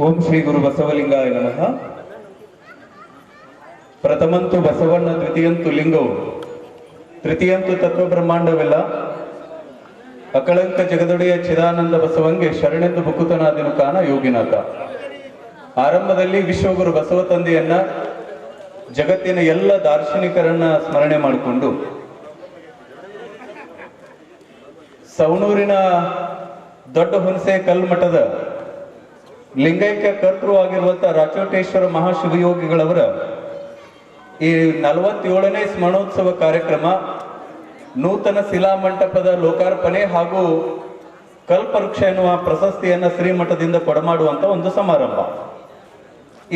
ಓಂ ಶ್ರೀ ಗುರು ಬಸವಲಿಂಗಾಯ ನಮಃ. ಪ್ರಥಮಂತು ಬಸವಣ್ಣ, ದ್ವಿತೀಯಂತು ಲಿಂಗವು, ತೃತೀಯಂತು ತತ್ವ ಬ್ರಹ್ಮಾಂಡವೆಲ್ಲ, ಅಕಳಂಕ ಜಗದೊಡೆಯ ಚಿದಾನಂದ ಬಸವಂಗೆ ಶರಣೆಂದು ಬುಕುತನಾದಿನು ಕಾಣ ಯೋಗಿನಾಥ. ಆರಂಭದಲ್ಲಿ ವಿಶ್ವಗುರು ಬಸವ ತಂದೆಯನ್ನ, ಜಗತ್ತಿನ ಎಲ್ಲ ದಾರ್ಶನಿಕರನ್ನ ಸ್ಮರಣೆ ಮಾಡಿಕೊಂಡು ಸವಣೂರಿನ ದೊಡ್ಡ ಹುಣಸೆ ಕಲ್ಮಠದ ಲಿಂಗೈಕ್ಯ ಕರ್ತೃ ಆಗಿರುವಂತಹ ರಾಚೋಟೇಶ್ವರ ಮಹಾಶಿವಯೋಗಿಗಳವರ ಈ 47ನೇ ಸ್ಮರಣೋತ್ಸವ ಕಾರ್ಯಕ್ರಮ, ನೂತನ ಶಿಲಾಮಂಟಪದ ಲೋಕಾರ್ಪಣೆ ಹಾಗೂ ಕಲ್ಪವೃಕ್ಷ ಎನ್ನುವ ಪ್ರಶಸ್ತಿಯನ್ನು ಶ್ರೀಮಠದಿಂದ ಕೊಡಮಾಡುವಂತ ಒಂದು ಸಮಾರಂಭ.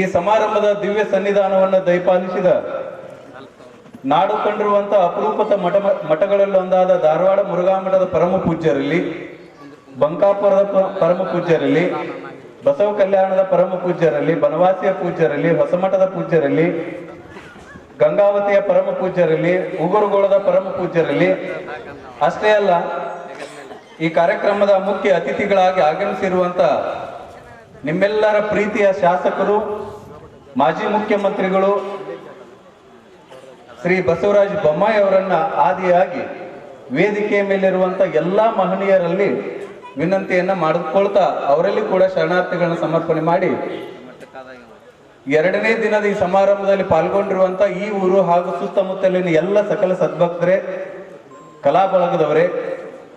ಈ ಸಮಾರಂಭದ ದಿವ್ಯ ಸನ್ನಿಧಾನವನ್ನು ದಯಪಾಲಿಸಿದ ನಾಡು ಕಂಡಿರುವಂತಹ ಅಪರೂಪದ ಮಠಗಳಲ್ಲಿ ಒಂದಾದ ಧಾರವಾಡ ಮುರುಘಾ ಮಠದ ಪರಮ ಪೂಜ್ಯರಲ್ಲಿ, ಬಂಕಾಪುರದ ಪರಮ ಪೂಜ್ಯರಲ್ಲಿ, ಬಸವ ಕಲ್ಯಾಣದ ಪರಮ ಪೂಜ್ಯರಲ್ಲಿ, ಬನವಾಸಿಯ ಪೂಜ್ಯರಲ್ಲಿ, ಹೊಸಮಠದ ಪೂಜ್ಯರಲ್ಲಿ, ಗಂಗಾವತಿಯ ಪರಮ ಪೂಜ್ಯರಲ್ಲಿ, ಉಗುರುಗೋಳದ ಪರಮ ಪೂಜ್ಯರಲ್ಲಿ ಅಷ್ಟೇ ಅಲ್ಲ, ಈ ಕಾರ್ಯಕ್ರಮದ ಮುಖ್ಯ ಅತಿಥಿಗಳಾಗಿ ಆಗಮಿಸಿರುವಂತ ನಿಮ್ಮೆಲ್ಲರ ಪ್ರೀತಿಯ ಶಾಸಕರು, ಮಾಜಿ ಮುಖ್ಯಮಂತ್ರಿಗಳು ಶ್ರೀ ಬಸವರಾಜ ಬೊಮ್ಮಾಯಿ ಅವರನ್ನ ಆದಿಯಾಗಿ ವೇದಿಕೆಯ ಮೇಲಿರುವಂತ ಎಲ್ಲಾ ಮಹನೀಯರಲ್ಲಿ ವಿನಂತಿಯನ್ನ ಮಾಡಿಕೊಳ್ತಾ ಅವರಲ್ಲಿ ಕೂಡ ಶರಣಾರ್ಥಿಗಳನ್ನ ಸಮರ್ಪಣೆ ಮಾಡಿ, 2ನೇ ದಿನದ ಈ ಸಮಾರಂಭದಲ್ಲಿ ಪಾಲ್ಗೊಂಡಿರುವಂತ ಈ ಊರು ಹಾಗೂ ಸುತ್ತಮುತ್ತಲಿನ ಎಲ್ಲ ಸಕಲ ಸದ್ಭಕ್ತರೇ, ಕಲಾ ಬಳಗದವರೇ,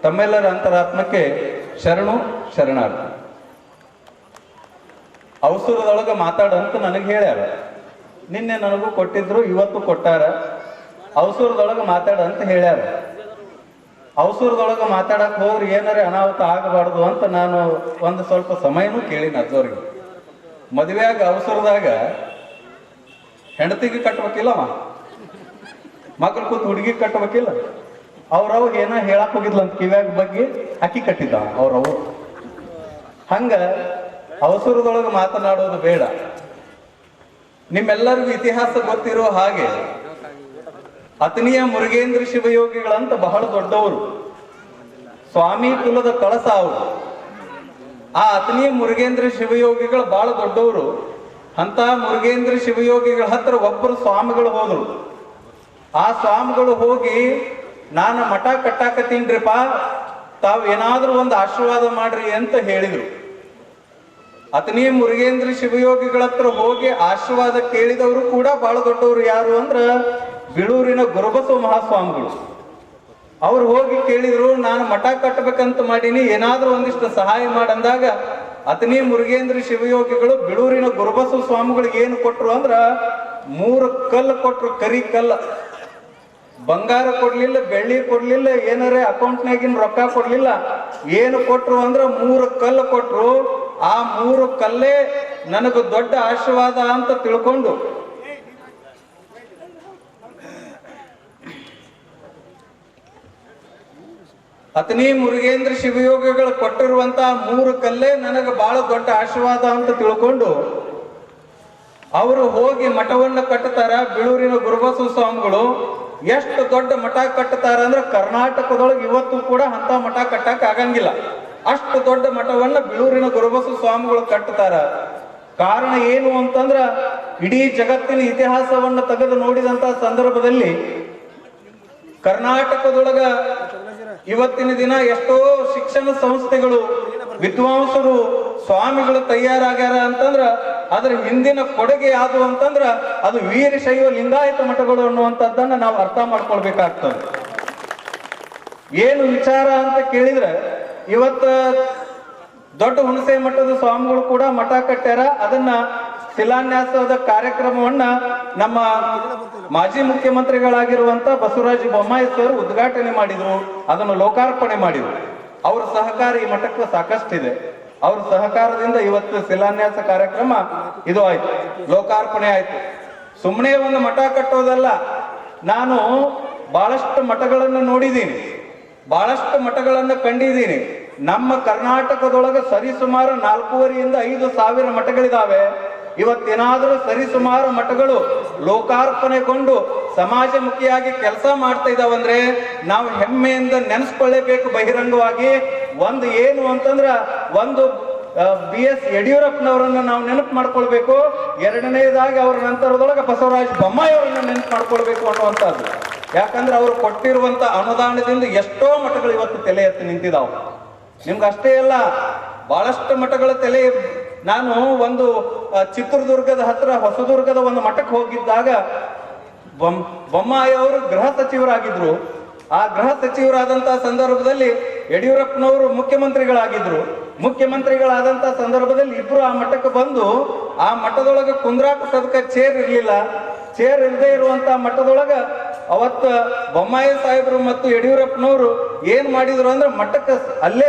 ತಮ್ಮೆಲ್ಲರ ಅಂತರಾತ್ಮಕ್ಕೆ ಶರಣು ಶರಣಾರ್ಥಿ. ಅವಸರದೊಳಗ ಮಾತಾಡಂತ ನನಗೆ ಹೇಳ್ಯಾರ, ನಿನ್ನೆ ನನಗೂ ಕೊಟ್ಟಿದ್ರು, ಇವತ್ತು ಕೊಟ್ಟಾರ. ಅವಸರದೊಳಗ ಮಾತಾಡಂತ ಹೇಳ್ಯಾರ. ಅವಸರದೊಳಗ ಮಾತಾಡಕ್ ಹೋದ್ರೆ ಏನಾರೇ ಅನಾಹುತ ಆಗಬಾರ್ದು ಅಂತ ನಾನು ಒಂದು ಸ್ವಲ್ಪ ಸಮಯನೂ ಕೇಳಿನ ಅಜ್ಜವ್ರಿಗೆ. ಮದುವೆಯಾಗ ಅವಸರದಾಗ ಹೆಂಡತಿಗೆ ಕಟ್ಬೇಕಿಲ್ಲವ, ಮಕ್ಕಳು ಕೂತ್ ಹುಡುಗಿ ಕಟ್ಬೇಕಿಲ್ಲ. ಅವ್ರವ್ ಏನ ಹೇಳಕ್ ಹೋಗಿದ್ಲಂತ ಕಿವ್ಯಾಗ ಬಗ್ಗೆ ಅಕ್ಕಿ ಕಟ್ಟಿದ್ದ ಅವ್ರವ್. ಹಂಗ ಅವಸರದೊಳಗೆ ಮಾತನಾಡೋದು ಬೇಡ. ನಿಮ್ಮೆಲ್ಲರಿಗೂ ಇತಿಹಾಸ ಗೊತ್ತಿರೋ ಹಾಗೆ ಅತನಿಯ ಮುರುಗೇಂದ್ರ ಶಿವಯೋಗಿಗಳಂತ ಬಹಳ ದೊಡ್ಡವರು, ಸ್ವಾಮಿ ಕುಲದ ಕಳಸ ಅವರು. ಆ ಅತನಿಯ ಮುರುಗೇಂದ್ರ ಶಿವಯೋಗಿಗಳು ಬಹಳ ದೊಡ್ಡವರು. ಅಂತ ಮುರುಗೇಂದ್ರ ಶಿವಯೋಗಿಗಳ ಹತ್ರ ಒಬ್ಬರು ಸ್ವಾಮಿಗಳು ಹೋದ್ರು. ಆ ಸ್ವಾಮಿಗಳು ಹೋಗಿ, ನಾನು ಮಠ ಕಟ್ಟಾಕತ್ತೀನ್ರಿಪ್ಪ, ತಾವು ಏನಾದ್ರೂ ಒಂದು ಆಶೀರ್ವಾದ ಮಾಡ್ರಿ ಅಂತ ಹೇಳಿದ್ರು. ಅತನಿ ಮುರುಗೇಂದ್ರ ಶಿವಯೋಗಿಗಳ ಹತ್ರ ಹೋಗಿ ಆಶೀರ್ವಾದ ಕೇಳಿದವರು ಕೂಡ ಬಹಳ ದೊಡ್ಡವರು. ಯಾರು ಅಂದ್ರ ಬಿಳೂರಿನ ಗುರುಬಸವ ಮಹಾಸ್ವಾಮಿಗಳು. ಅವ್ರು ಹೋಗಿ ಕೇಳಿದ್ರು, ನಾನು ಮಠ ಕಟ್ಟಬೇಕಂತ ಮಾಡೀನಿ, ಏನಾದ್ರೂ ಒಂದಿಷ್ಟು ಸಹಾಯ ಮಾಡಂದಾಗ ಅತನಿ ಮುರುಗೇಂದ್ರ ಶಿವಯೋಗಿಗಳು ಬಿಳೂರಿನ ಗುರುಬಸವ ಸ್ವಾಮಿಗಳಿಗೆ ಏನು ಕೊಟ್ರು ಅಂದ್ರ 3 ಕಲ್ಲು ಕೊಟ್ರು, ಕರಿ ಕಲ್ಲ. ಬಂಗಾರ ಕೊಡ್ಲಿಲ್ಲ, ಬೆಳ್ಳಿ ಕೊಡ್ಲಿಲ್ಲ, ಏನಾರೇ ಅಕೌಂಟ್ನಾಗಿನ ರೊಕ್ಕ ಕೊಡ್ಲಿಲ್ಲ. ಏನು ಕೊಟ್ರು ಅಂದ್ರ 3 ಕಲ್ಲು ಕೊಟ್ರು. ಆ 3 ಕಲ್ಲೇ ನನಗೆ ದೊಡ್ಡ ಆಶೀರ್ವಾದ ಅಂತ ತಿಳ್ಕೊಂಡು ಅತನಿ ಮುರುಗೇಂದ್ರ ಶಿವಯೋಗಿಗಳು ಕೊಟ್ಟಿರುವಂತಹ 3 ಕಲ್ಲೇ ನನಗೆ ಬಹಳ ದೊಡ್ಡ ಆಶೀರ್ವಾದ ಅಂತ ತಿಳ್ಕೊಂಡು ಅವರು ಹೋಗಿ ಮಠವನ್ನ ಕಟ್ಟುತ್ತಾರ. ಬಿಳೂರಿನ ಗುರುಬಸವ ಸ್ವಾಮಿಗಳು ಎಷ್ಟು ದೊಡ್ಡ ಮಠ ಕಟ್ಟುತ್ತಾರ ಅಂದ್ರೆ ಕರ್ನಾಟಕದೊಳಗೆ ಇವತ್ತು ಕೂಡ ಅಂತ ಮಠ ಕಟ್ಟಕ್ ಆಗಂಗಿಲ್ಲ. ಅಷ್ಟು ದೊಡ್ಡ ಮಠವನ್ನ ಬಿಳೂರಿನ ಗುರುಬಸವ ಸ್ವಾಮಿಗಳು ಕಟ್ಟುತ್ತಾರ. ಕಾರಣ ಏನು ಅಂತಂದ್ರ, ಇಡೀ ಜಗತ್ತಿನ ಇತಿಹಾಸವನ್ನ ತೆಗೆದು ನೋಡಿದಂತ ಸಂದರ್ಭದಲ್ಲಿ ಕರ್ನಾಟಕದೊಳಗ ಇವತ್ತಿನ ದಿನ ಎಷ್ಟೋ ಶಿಕ್ಷಣ ಸಂಸ್ಥೆಗಳು, ವಿದ್ವಾಂಸರು, ಸ್ವಾಮಿಗಳು ತಯಾರಾಗ್ಯಾರ ಅಂತಂದ್ರ ಅದ್ರ ಹಿಂದಿನ ಕೊಡುಗೆ ಯಾವುದು ಅಂತಂದ್ರ ಅದು ವೀರಶೈವ ಲಿಂಗಾಯತ ಮಠಗಳು ಅನ್ನುವಂಥದ್ದನ್ನ ನಾವು ಅರ್ಥ ಮಾಡ್ಕೊಳ್ಬೇಕಾಗ್ತದೆ. ಏನು ವಿಚಾರ ಅಂತ ಕೇಳಿದ್ರೆ, ಇವತ್ತ ದೊಡ್ಡ ಹುಣಸೆ ಮಠದ ಸ್ವಾಮಿಗಳು ಕೂಡ ಮಠ ಕಟ್ಟ್ಯಾರ. ಅದನ್ನ ಶಿಲಾನ್ಯಾಸದ ಕಾರ್ಯಕ್ರಮವನ್ನ ನಮ್ಮ ಮಾಜಿ ಮುಖ್ಯಮಂತ್ರಿಗಳಾಗಿರುವಂತ ಬಸವರಾಜ ಬೊಮ್ಮಾಯಿ ಸರ್ ಉದ್ಘಾಟನೆ ಮಾಡಿದ್ರು, ಅದನ್ನು ಲೋಕಾರ್ಪಣೆ ಮಾಡಿದ್ರು. ಅವ್ರ ಸಹಕಾರ ಈ ಮಠಕ್ಕೆ ಸಾಕಷ್ಟಿದೆ. ಅವ್ರ ಸಹಕಾರದಿಂದ ಇವತ್ತು ಶಿಲಾನ್ಯಾಸ ಕಾರ್ಯಕ್ರಮ ಇದು ಆಯ್ತು, ಲೋಕಾರ್ಪಣೆ ಆಯ್ತು. ಸುಮ್ಮನೆ ಒಂದು ಮಠ ಕಟ್ಟೋದಲ್ಲ. ನಾನು ಬಹಳಷ್ಟು ಮಠಗಳನ್ನು ನೋಡಿದ್ದೀನಿ, ಬಹಳಷ್ಟು ಮಠಗಳನ್ನು ಕಂಡಿದ್ದೀನಿ. ನಮ್ಮ ಕರ್ನಾಟಕದೊಳಗೆ ಸರಿಸುಮಾರು 4,500 to 5,000 ಮಠಗಳಿದಾವೆ. ಇವತ್ತೇನಾದರೂ ಸರಿಸುಮಾರು ಮಠಗಳು ಲೋಕಾರ್ಪಣೆಗೊಂಡು ಸಮಾಜಮುಖಿಯಾಗಿ ಕೆಲಸ ಮಾಡ್ತಾ ಇದಾವಂದ್ರೆ ನಾವು ಹೆಮ್ಮೆಯಿಂದ ನೆನೆಸ್ಕೊಳ್ಳೇಬೇಕು ಬಹಿರಂಗವಾಗಿ. ಒಂದು ಏನು ಅಂತಂದ್ರ, ಒಂದು BS ಯಡಿಯೂರಪ್ಪನವರನ್ನ ನಾವು ನೆನಪು ಮಾಡ್ಕೊಳ್ಬೇಕು. ಎರಡನೇದಾಗಿ ಅವರ ನಂತರದೊಳಗೆ ಬಸವರಾಜ ಬೊಮ್ಮಾಯಿ ಅವರನ್ನ ನೆನಪು ಮಾಡ್ಕೊಳ್ಬೇಕು ಅನ್ನುವಂಥದ್ದು. ಯಾಕಂದ್ರೆ ಅವರು ಕೊಟ್ಟಿರುವಂತ ಅನುದಾನದಿಂದ ಎಷ್ಟೋ ಮಠಗಳು ಇವತ್ತು ತಲೆ ಎತ್ತಿ ನಿಂತಿದಾವೆ. ನಿಮ್ಗೆ ಅಷ್ಟೇ ಅಲ್ಲ, ಬಹಳಷ್ಟು ಮಠಗಳ ತಲೆ. ನಾನು ಒಂದು ಚಿತ್ರದುರ್ಗದ ಹತ್ರ ಹೊಸದುರ್ಗದ ಒಂದು ಮಠಕ್ಕೆ ಹೋಗಿದ್ದಾಗ ಬೊಮ್ಮಾಯಿ ಅವರು ಗೃಹ ಸಚಿವರಾಗಿದ್ರು. ಆ ಗೃಹ ಸಚಿವರಾದಂತಹ ಸಂದರ್ಭದಲ್ಲಿ ಯಡಿಯೂರಪ್ಪನವರು ಮುಖ್ಯಮಂತ್ರಿಗಳಾದಂತಹ ಸಂದರ್ಭದಲ್ಲಿ ಇಬ್ರು ಆ ಮಠಕ್ಕೆ ಬಂದು, ಆ ಮಠದೊಳಗೆ ಕುಂದ್ರಾಕ ಸದಕ ಚೇರ್ ಇರ್ಲಿಲ್ಲ. ಚೇರ್ ಇಲ್ಲದೆ ಇರುವಂತಹ ಮಠದೊಳಗ ಅವತ್ತ ಬೊಮ್ಮಾಯಿ ಸಾಹೇಬರು ಮತ್ತು ಯಡಿಯೂರಪ್ಪನವರು ಏನ್ ಮಾಡಿದ್ರು ಅಂದ್ರೆ ಮಠಕ್ಕೆ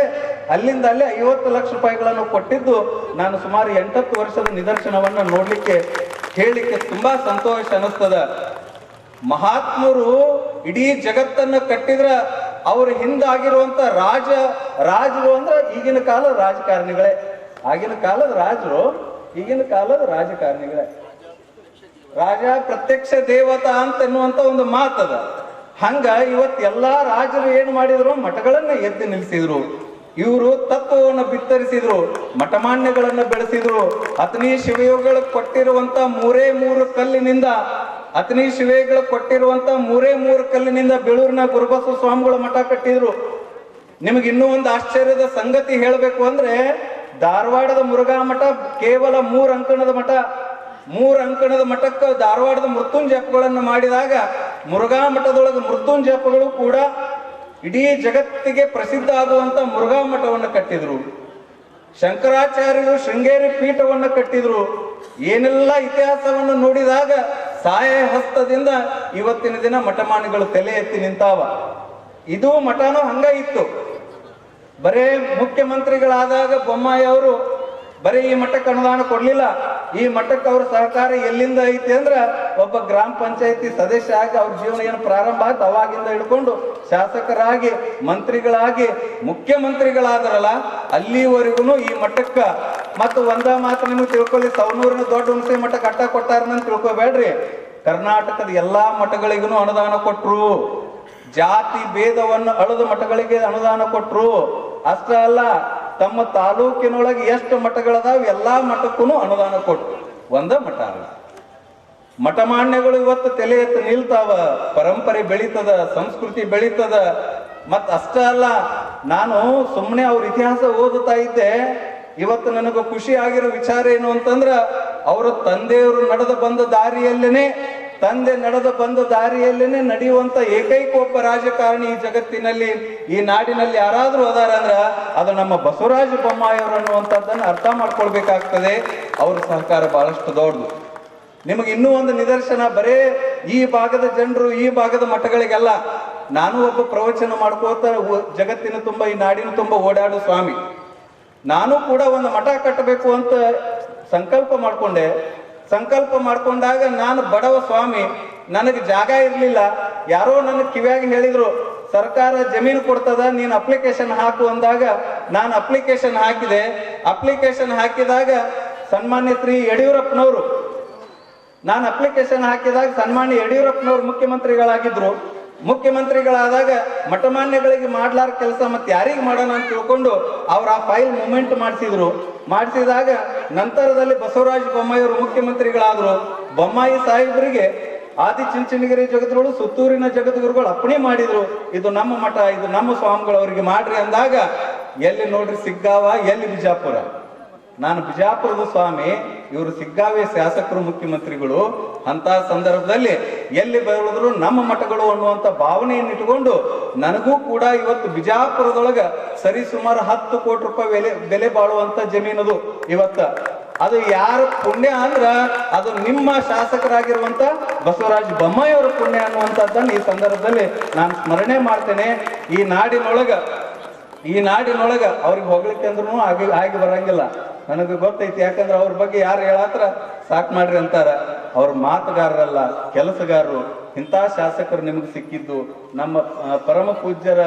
ಅಲ್ಲಿಂದ 50 ಲಕ್ಷ ರೂಪಾಯಿಗಳನ್ನು ಕೊಟ್ಟಿದ್ದು ನಾನು ಸುಮಾರು 8 ವರ್ಷದ ನಿದರ್ಶನವನ್ನ ಹೇಳಲಿಕ್ಕೆ ತುಂಬಾ ಸಂತೋಷ ಅನಿಸ್ತದ. ಮಹಾತ್ಮರು ಇಡೀ ಜಗತ್ತನ್ನ ಕಟ್ಟಿದ್ರ ಅವ್ರ ಹಿಂದಾಗಿರುವಂತ ರಾಜರು ಅಂದ್ರೆ ಈಗಿನ ಕಾಲದ ರಾಜಕಾರಣಿಗಳೇ. ಆಗಿನ ಕಾಲದ ರಾಜರು ಈಗಿನ ಕಾಲದ ರಾಜಕಾರಣಿಗಳೇ. ರಾಜ ಪ್ರತ್ಯಕ್ಷ ದೇವತಾ ಅಂತ ಎನ್ನುವಂತ ಒಂದು ಮಾತದ. ಹಂಗ ಇವತ್ತು ಎಲ್ಲಾ ರಾಜರು ಏನ್ ಮಾಡಿದ್ರು, ಮಠಗಳನ್ನ ಎದ್ದು ನಿಲ್ಲಿಸಿದ್ರು. ಇವರು ತತ್ವವನ್ನು ಬಿತ್ತರಿಸಿದ್ರು, ಮಠಮಾನ್ಯಗಳನ್ನ ಬೆಳೆಸಿದ್ರು. ಅತನಿ ಶಿವಯೋಗಿಗಳು ಕೊಟ್ಟಿರುವಂತ ಮೂರೇ ಮೂರು ಕಲ್ಲಿನಿಂದ ಬೇಳೂರಿನ ಗುರುಬಸವ ಸ್ವಾಮಿಗಳ ಮಠ ಕಟ್ಟಿದ್ರು. ನಿಮಗೆ ಇನ್ನೂ ಒಂದು ಆಶ್ಚರ್ಯದ ಸಂಗತಿ ಹೇಳಬೇಕು ಅಂದ್ರೆ, ಧಾರವಾಡದ ಮುರುಘಾ ಮಠ ಕೇವಲ 3 ಅಂಕಣದ ಮಠ. 3 ಅಂಕಣದ ಮಠಕ್ಕೆ ಧಾರವಾಡದ ಮೃತ್ಯುಂಜಪಗಳನ್ನು ಮಾಡಿದಾಗ ಮುರುಘಾ ಮಠದೊಳಗೆ ಮೃತ್ಯುಂಜಪಗಳು ಕೂಡ ಇಡೀ ಜಗತ್ತಿಗೆ ಪ್ರಸಿದ್ಧ ಆಗುವಂತ ಮುರುಘಾ ಮಠವನ್ನು ಕಟ್ಟಿದ್ರು. ಶಂಕರಾಚಾರ್ಯರು ಶೃಂಗೇರಿ ಪೀಠವನ್ನು ಕಟ್ಟಿದ್ರು. ಏನೆಲ್ಲ ಇತಿಹಾಸವನ್ನು ನೋಡಿದಾಗ ಸಹಾಯ ಹಸ್ತದಿಂದ ಇವತ್ತಿನ ದಿನ ಮಠಮಾನಿಗಳು ತಲೆ ಎತ್ತಿ ನಿಂತಾವ. ಇದು ಮಠನೂ ಹಂಗ ಇತ್ತು. ಬರೇ ಮುಖ್ಯಮಂತ್ರಿಗಳಾದಾಗ ಬೊಮ್ಮಾಯಿ ಅವರು ಬರೀ ಈ ಮಠಕ್ಕೆ ಅನುದಾನ ಕೊಡ್ಲಿಲ್ಲ. ಈ ಮಠಕ್ಕೆ ಅವ್ರ ಸಹಕಾರ ಎಲ್ಲಿಂದ ಐತಿ ಅಂದ್ರ, ಒಬ್ಬ ಗ್ರಾಮ ಪಂಚಾಯತಿ ಸದಸ್ಯ ಆಗಿ ಅವ್ರ ಜೀವನ ಏನು ಪ್ರಾರಂಭ ಆಯ್ತು ಅವಾಗಿಂದ ಹಿಡ್ಕೊಂಡು ಶಾಸಕರಾಗಿ, ಮಂತ್ರಿಗಳಾಗಿ, ಮುಖ್ಯಮಂತ್ರಿಗಳಾದ್ರಲ್ಲ ಅಲ್ಲಿವರೆಗೂ ಈ ಮಠಕ್ಕ. ಮತ್ತು ಒಂದ ಮಾತು ನಿಮಗೆ ತಿಳ್ಕೊಳ್ಳಿ, ಸವನೂರಿನ ದೊಡ್ಡ ಹುಣಸೆ ಮಠಕ್ಕೆ ಅಟ್ಟ ಕೊಟ್ಟಾರನ್ನ ತಿಳ್ಕೊಬೇಡ್ರಿ. ಕರ್ನಾಟಕದ ಎಲ್ಲಾ ಮಠಗಳಿಗೂ ಅನುದಾನ ಕೊಟ್ರು. ಜಾತಿ ಭೇದವನ್ನು ಅಳದ ಮಠಗಳಿಗೆ ಅನುದಾನ ಕೊಟ್ರು. ಅಷ್ಟ ಅಲ್ಲ, ತಮ್ಮ ತಾಲೂಕಿನೊಳಗೆ ಎಷ್ಟು ಮಠಗಳದಾವ ಎಲ್ಲಾ ಮಠಕ್ಕೂ ಅನುದಾನ ಕೊಟ್ರು. ಒಂದ ಮಠ ಅಲ್ಲ. ಮಠಮಾನ್ಯಗಳು ಇವತ್ತು ತಲೆ ಎತ್ತು ನಿಲ್ತಾವ. ಪರಂಪರೆ ಬೆಳೀತದ, ಸಂಸ್ಕೃತಿ ಬೆಳೀತದ. ಮತ್ ಅಷ್ಟ ಅಲ್ಲ, ನಾನು ಸುಮ್ಮನೆ ಅವ್ರ ಇತಿಹಾಸ ಓದುತ್ತಾ ಇದ್ದೆ. ಇವತ್ತು ನನಗೆ ಖುಷಿ ಆಗಿರೋ ವಿಚಾರ ಏನು ಅಂತಂದ್ರ, ಅವರ ತಂದೆಯವರು ನಡೆದು ಬಂದ ದಾರಿಯಲ್ಲೇನೆ ನಡೆಯುವಂತ ಏಕೈಕ ಒಬ್ಬ ರಾಜಕಾರಣಿ ಈ ಜಗತ್ತಿನಲ್ಲಿ, ಈ ನಾಡಿನಲ್ಲಿ ಯಾರಾದ್ರೂ ಅದಾರ ಅಂದ್ರ ಅದು ನಮ್ಮ ಬಸವರಾಜ ಬೊಮ್ಮಾಯಿ ಅವರು ಅನ್ನುವಂಥದ್ದನ್ನು ಅರ್ಥ ಮಾಡ್ಕೊಳ್ಬೇಕಾಗ್ತದೆ. ಅವ್ರ ಸಹಕಾರ ಬಹಳಷ್ಟು ದೊಡ್ಡದು. ನಿಮಗೆ ಇನ್ನೂ ಒಂದು ನಿದರ್ಶನ, ಬರೇ ಈ ಭಾಗದ ಜನರು, ಈ ಭಾಗದ ಮಠಗಳಿಗೆಲ್ಲ ನಾನು ಒಬ್ಬ ಪ್ರವಚನ ಮಾಡ್ಕೋತ ಜಗತ್ತಿನ ತುಂಬ, ಈ ನಾಡಿನ ತುಂಬ ಓಡಾಡೋ ಸ್ವಾಮಿ. ನಾನು ಕೂಡ ಒಂದು ಮಠ ಕಟ್ಟಬೇಕು ಅಂತ ಸಂಕಲ್ಪ ಮಾಡ್ಕೊಂಡಾಗ ನಾನು ಬಡವ ಸ್ವಾಮಿ, ನನಗೆ ಜಾಗ ಇರಲಿಲ್ಲ. ಯಾರೋ ನನಗೆ ಕಿವಿಯಾಗಿ ಹೇಳಿದ್ರು, ಸರ್ಕಾರ ಜಮೀನು ಕೊಡ್ತದ, ನೀನು ಅಪ್ಲಿಕೇಶನ್ ಹಾಕು ಅಂದಾಗ ನಾನು ಅಪ್ಲಿಕೇಶನ್ ಹಾಕಿದೆ. ಅಪ್ಲಿಕೇಶನ್ ಹಾಕಿದಾಗ ಸನ್ಮಾನ್ಯ ಶ್ರೀ ಯಡಿಯೂರಪ್ಪನವರು, ನಾನು ಅಪ್ಲಿಕೇಶನ್ ಹಾಕಿದಾಗ ಸನ್ಮಾನ್ಯ ಯಡಿಯೂರಪ್ಪನವರು ಮುಖ್ಯಮಂತ್ರಿಗಳಾದಾಗ ಮಠಮಾನ್ಯಗಳಿಗೆ ಮಾಡ್ಲಾರ ಕೆಲಸ ಮತ್ತೆ ಯಾರಿಗೆ ಮಾಡೋಣ ಅಂತ ತಿಳ್ಕೊಂಡು ಅವ್ರ ಆ ಫೈಲ್ ಮೂವ್ಮೆಂಟ್ ಮಾಡಿಸಿದಾಗ ನಂತರದಲ್ಲಿ ಬಸವರಾಜ ಬೊಮ್ಮಾಯಿ ಅವರು ಮುಖ್ಯಮಂತ್ರಿಗಳಾದ್ರು. ಬೊಮ್ಮಾಯಿ ಸಾಹೇಬರಿಗೆ ಆದಿಚುಂಚನಗಿರಿ ಜಗದ್ಗುರು, ಸುತ್ತೂರಿನ ಜಗದ್ಗುರುಗಳು ಅಪ್ಪಣೆ ಮಾಡಿದ್ರು, ಇದು ನಮ್ಮ ಮಠ, ಇದು ನಮ್ಮ ಸ್ವಾಮಿಗಳು, ಅವರಿಗೆ ಮಾಡ್ರಿ ಅಂದಾಗ ಎಲ್ಲಿ ನೋಡ್ರಿ ಸಿಗ್ಗಾವ, ಎಲ್ಲಿ ಬಿಜಾಪುರ. ನಾನು ಬಿಜಾಪುರದ ಸ್ವಾಮಿ, ಇವರು ಸಿಗ್ಗಾವಿ ಶಾಸಕರು, ಮುಖ್ಯಮಂತ್ರಿಗಳು. ಅಂತ ಸಂದರ್ಭದಲ್ಲಿ ಎಲ್ಲಿ ಬೆಳೆದ್ರು ನಮ್ಮ ಮಠಗಳು ಅನ್ನುವಂತ ಭಾವನೆಯನ್ನು ಇಟ್ಟುಕೊಂಡು ನನಗೂ ಕೂಡ ಇವತ್ತು ಬಿಜಾಪುರದೊಳಗ ಸರಿ ಸುಮಾರು 10 ಕೋಟಿ ರೂಪಾಯಿ ಬೆಲೆ ಬಾಳುವಂತ ಜಮೀನದು. ಇವತ್ತ ಅದು ಯಾರ ಪುಣ್ಯ ಅಂದ್ರ ಅದು ನಿಮ್ಮ ಶಾಸಕರಾಗಿರುವಂತ ಬಸವರಾಜ ಬೊಮ್ಮಾಯಿ ಅವರ ಪುಣ್ಯ ಅನ್ನುವಂಥದ್ದನ್ನು ಈ ಸಂದರ್ಭದಲ್ಲಿ ನಾನು ಸ್ಮರಣೆ ಮಾಡ್ತೇನೆ. ಈ ನಾಡಿನೊಳಗ ಅವ್ರಿಗೆ ಹೋಗ್ಲಿಕ್ಕೆ ಅಂದ್ರೂ ಆಗಿ ಬರಂಗಿಲ್ಲ, ನನಗೆ ಗೊತ್ತೈತಿ. ಯಾಕಂದ್ರೆ ಅವ್ರ ಬಗ್ಗೆ ಯಾರು ಹೇಳತ್ರ ಸಾಕ್ ಮಾಡ್ರಿ ಅಂತಾರ. ಅವ್ರ ಮಾತುಗಾರರಲ್ಲ, ಕೆಲಸಗಾರರು. ಇಂಥ ಶಾಸಕರು ನಿಮಗೆ ಸಿಕ್ಕಿದ್ದು, ನಮ್ಮ ಪರಮ ಪೂಜ್ಯರ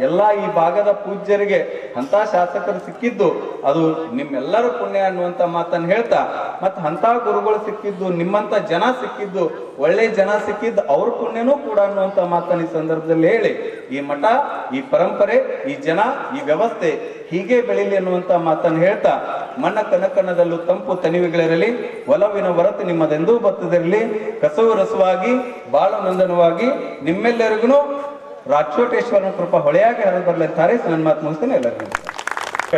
ಎಲ್ಲಾ ಈ ಭಾಗದ ಪೂಜ್ಯರಿಗೆ ಅಂತ ಶಾಸಕರು ಸಿಕ್ಕಿದ್ದು ಅದು ನಿಮ್ಮೆಲ್ಲರ ಪುಣ್ಯ ಅನ್ನುವಂತ ಮಾತನ್ನು ಹೇಳ್ತಾ, ಮತ್ತ ಅಂತ ಗುರುಗಳು ಸಿಕ್ಕಿದ್ದು, ನಿಮ್ಮಂತ ಜನ ಸಿಕ್ಕಿದ್ದು, ಒಳ್ಳೆ ಜನ ಸಿಕ್ಕಿದ್ದು ಅವ್ರ ಪುಣ್ಯನೂ ಕೂಡ ಅನ್ನುವಂತ ಮಾತನ್ನು ಈ ಸಂದರ್ಭದಲ್ಲಿ ಹೇಳಿ, ಈ ಮಠ, ಈ ಪರಂಪರೆ, ಈ ಜನ, ಈ ವ್ಯವಸ್ಥೆ ಹೀಗೆ ಬೆಳೀಲಿ ಅನ್ನುವಂತ ಮಾತನ್ನು ಹೇಳ್ತಾ ಮಣ್ಣ ಕನಕನದಲ್ಲೂ ತಂಪು ತನಿವುಗಳಿರಲಿ, ಒಲವಿನ ಹೊರತು ನಿಮ್ಮದೆಂದೂ ಬತ್ತದಿರಲಿ, ಕಸವು ರಸವಾಗಿ ಬಾಳು ನಂದನವಾಗಿ ನಿಮ್ಮೆಲ್ಲರಿಗೂ ರಾಚೋಟೇಶ್ವರನ ಕೃಪಾ ಹೊಳೆಯಾಗಿ ಹರಿದು ಬರಲಿದ್ದಾರೆ. ನನ್ನ ಮಾತು ಮುಗಿಸ್ತೇನೆ. ಎಲ್ಲರಿಗೂ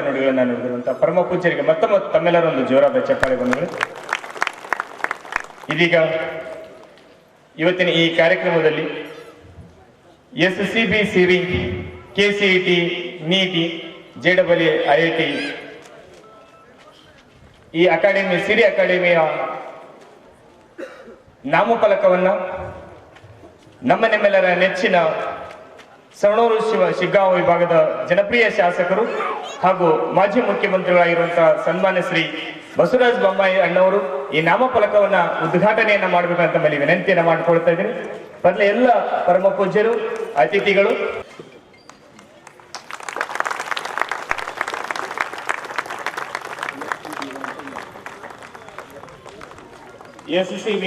ನುಡಿಗಳನ್ನ ನುಡಿದಿರುವಂತಹ ಪರಮ ಪೂಜ್ಯರಿಗೆ ಮತ್ತೊಮ್ಮೆ ತಮ್ಮೆಲ್ಲರ ಒಂದು ಜೋರಾದ ಚಪ್ಪಾಳೆ ಬಂಧುಗಳು. ಇದೀಗ ಇವತ್ತಿನ ಈ ಕಾರ್ಯಕ್ರಮದಲ್ಲಿ SCB ಸಿರಿ, KCET, NEET, JEE, IIT ಈ ಅಕಾಡೆಮಿ, ಸಿರಿ ಅಕಾಡೆಮಿಯ ನಾಮಫಲಕವನ್ನ ನಿಮ್ಮೆಲ್ಲರ ನೆಚ್ಚಿನ ಸವಣೂರು ಶಿಗ್ಗಾಂವ ವಿಭಾಗದ ಜನಪ್ರಿಯ ಶಾಸಕರು ಹಾಗೂ ಮಾಜಿ ಮುಖ್ಯಮಂತ್ರಿಗಳಾಗಿರುವಂತಹ ಸನ್ಮಾನ್ಯ ಶ್ರೀ ಬಸವರಾಜ ಬೊಮ್ಮಾಯಿ ಅಣ್ಣವರು ಈ ನಾಮಫಲಕವನ್ನ ಉದ್ಘಾಟನೆಯನ್ನ ಮಾಡಬೇಕಂತ ಮೇಲೆ ವಿನಂತಿಯನ್ನ ಮಾಡಿಕೊಳ್ತಾ ಇದ್ದೀನಿ. ಮೊದಲು ಎಲ್ಲ ಪರಮ ಪೂಜ್ಯರು, ಅತಿಥಿಗಳು, SCB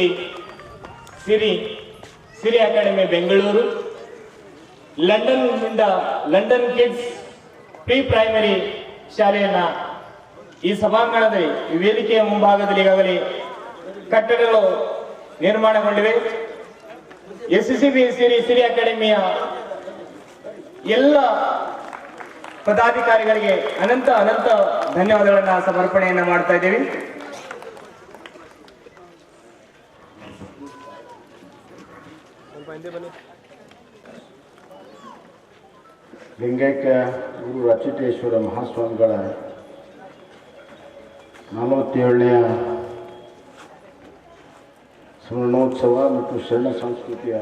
Siri academy Bengaluru, London kids pre primary ಶಾಲೆಯನ್ನ ಈ ಸಭಾಂಗಣದಲ್ಲಿ, ಈ ವೇದಿಕೆಯ ಮುಂಭಾಗದಲ್ಲಿ ಈಗಾಗಲೇ ಕಟ್ಟಡಗಳು ನಿರ್ಮಾಣಗೊಂಡಿವೆ. SCB ಸಿರಿ ಅಕಾಡೆಮಿಯ ಎಲ್ಲ ಪದಾಧಿಕಾರಿಗಳಿಗೆ ಅನಂತ ಧನ್ಯವಾದಗಳನ್ನ ಸಮರ್ಪಣೆಯನ್ನ ಮಾಡ್ತಾ ಇದ್ದೇವೆ. ಲಿಂಗೈಕ್ಯ ಗುರು ರಾಚೋಟೇಶ್ವರ ಮಹಾಸ್ವಾಮಿಗಳ 47ನೇ ಸ್ವರ್ಣೋತ್ಸವ ಮತ್ತು ಶರಣ ಸಂಸ್ಕೃತಿಯ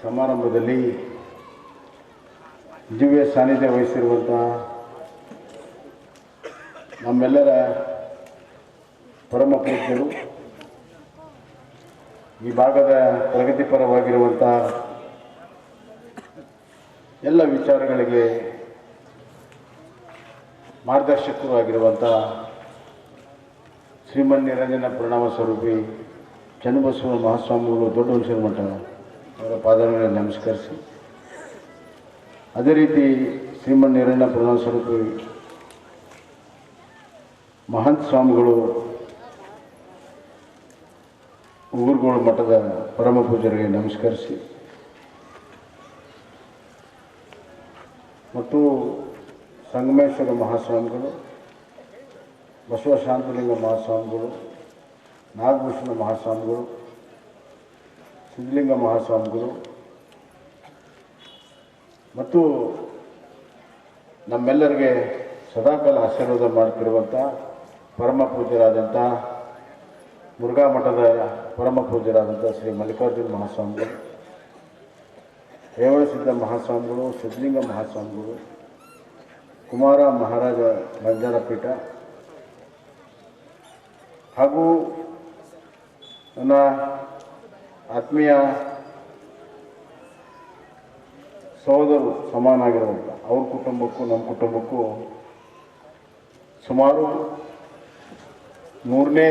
ಸಮಾರಂಭದಲ್ಲಿ ದಿವ್ಯ ಸಾನ್ನಿಧ್ಯ ವಹಿಸಿರುವಂಥ ನಮ್ಮೆಲ್ಲರ ಪರಮ ಪೂಜ್ಯರು, ಈ ಭಾಗದ ಪ್ರಗತಿಪರವಾಗಿರುವಂಥ ಎಲ್ಲ ವಿಚಾರಗಳಿಗೆ ಮಾರ್ಗದರ್ಶಕರು ಆಗಿರುವಂಥ ಶ್ರೀಮನ್ ನಿರಂಜನ ಪ್ರಣವ ಸ್ವರೂಪಿ ಚನ್ನಬಸವ ಮಹಾಸ್ವಾಮಿಗಳು ದೊಡ್ಡ ಹುಣಸೂರು ಮಠ ಅವರ ಪಾದಗಳನ್ನು ನಮಸ್ಕರಿಸಿ, ಅದೇ ರೀತಿ ಶ್ರೀಮನ್ ನಿರಂಜನ ಪ್ರಣವ ಸ್ವರೂಪಿ ಮಹಂತ ಸ್ವಾಮಿಗಳು ಊರುಗೋಳು ಮಠದ ಪರಮ ಪೂಜರಿಗೆ ನಮಸ್ಕರಿಸಿ, ಮತ್ತು ಸಂಗಮೇಶ್ವರ ಮಹಾಸ್ವಾಮಿಗಳು, ಬಸವ ಶಾಂತಲಿಂಗ ಮಹಾಸ್ವಾಮಿಗಳು, ನಾಗಭೂಷಣ ಮಹಾಸ್ವಾಮಿಗಳು, ಸಿದ್ಧಲಿಂಗ ಮಹಾಸ್ವಾಮಿಗಳು ಮತ್ತು ನಮ್ಮೆಲ್ಲರಿಗೆ ಸದಾಕಾಲ ಆಶೀರ್ವಾದ ಮಾಡ್ತಿರುವಂಥ ಪರಮ ಪೂಜ್ಯರಾದಂಥ ಮುರುಘಾ ಮಠದ ಪರಮ ಪೂಜ್ಯರಾದಂಥ ಶ್ರೀ ಮಲ್ಲಿಕಾರ್ಜುನ ಮಹಾಸ್ವಾಮಿಗಳು, ರೇವಣಸಿದ್ಧ ಮಹಾಸ್ವಾಮಿಗಳು, ಸಿದ್ಧಲಿಂಗ ಮಹಾಸ್ವಾಮಿಗಳು, ಕುಮಾರ ಮಹಾರಾಜ ಬಂಜಾರ ಪೀಠ ಹಾಗೂ ನನ್ನ ಆತ್ಮೀಯ ಸಹೋದರು ಸಮಾನಾಗಿರುವಂಥ ಅವ್ರ ಕುಟುಂಬಕ್ಕೂ ನಮ್ಮ ಕುಟುಂಬಕ್ಕೂ ಸುಮಾರು 3ನೇ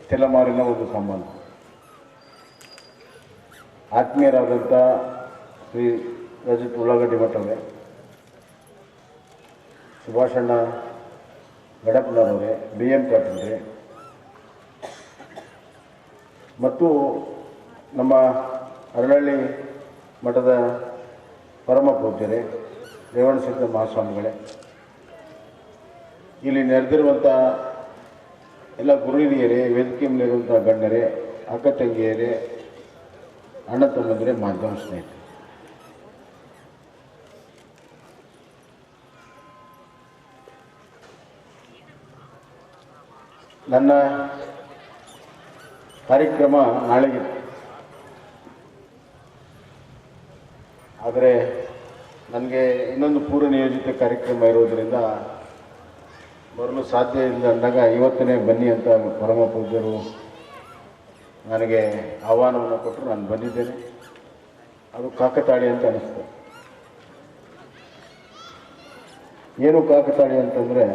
ತಲೆಮಾರಿನ ಒಂದು ಸಂಬಂಧ. ಆತ್ಮೀಯರಾದಂಥ ಶ್ರೀ ರಜತ್ ಉಳ್ಳಾಗಡ್ಡಿ ಮಠವೇ, ಸುಭಾಷಣ್ಣ ಗಡಪ್ನವರೇ, BM ಪಾಟೀಲ್ರೇ ಮತ್ತು ನಮ್ಮ ಅರಳಳ್ಳಿ ಮಠದ ಪರಮ ಪೂಜ್ಯರೇ ರೇವಣಸಿದ್ಧ ಮಹಾಸ್ವಾಮಿಗಳೇ, ಇಲ್ಲಿ ನೆರೆದಿರುವಂಥ ಎಲ್ಲ ಗುರು ಹಿರಿಯರೇ, ವೇದಿಕೆ ಮೇಲಿರುವಂಥ ಗಣ್ಯರೇ, ಅಕ್ಕ ತಂಗಿಯರೇ, ಅಣ್ಣ ತಮ್ಮಂದಿರೇ, ಮಾಧ್ಯಮ ಸ್ನೇಹಿತರೆ, ನನ್ನ ಕಾರ್ಯಕ್ರಮ ನಾಳೆಗಿತ್ತು. ಆದರೆ ನನಗೆ ಇನ್ನೊಂದು ಪೂರ್ವ ನಿಯೋಜಿತ ಕಾರ್ಯಕ್ರಮ ಇರೋದರಿಂದ ಬರಲು ಸಾಧ್ಯ ಇಲ್ಲ ಅಂದಾಗ ಇವತ್ತನೇ ಬನ್ನಿ ಅಂತ ಪರಮ ಪೂಜ್ಯರು ನನಗೆ ಆಹ್ವಾನವನ್ನು ಕೊಟ್ಟರು. ನಾನು ಬಂದಿದ್ದೇನೆ. ಅದು ಕಾಕತಾಳಿ ಅಂತ ಅನಿಸ್ತು. ಏನು ಕಾಕತಾಳಿ ಅಂತಂದರೆ,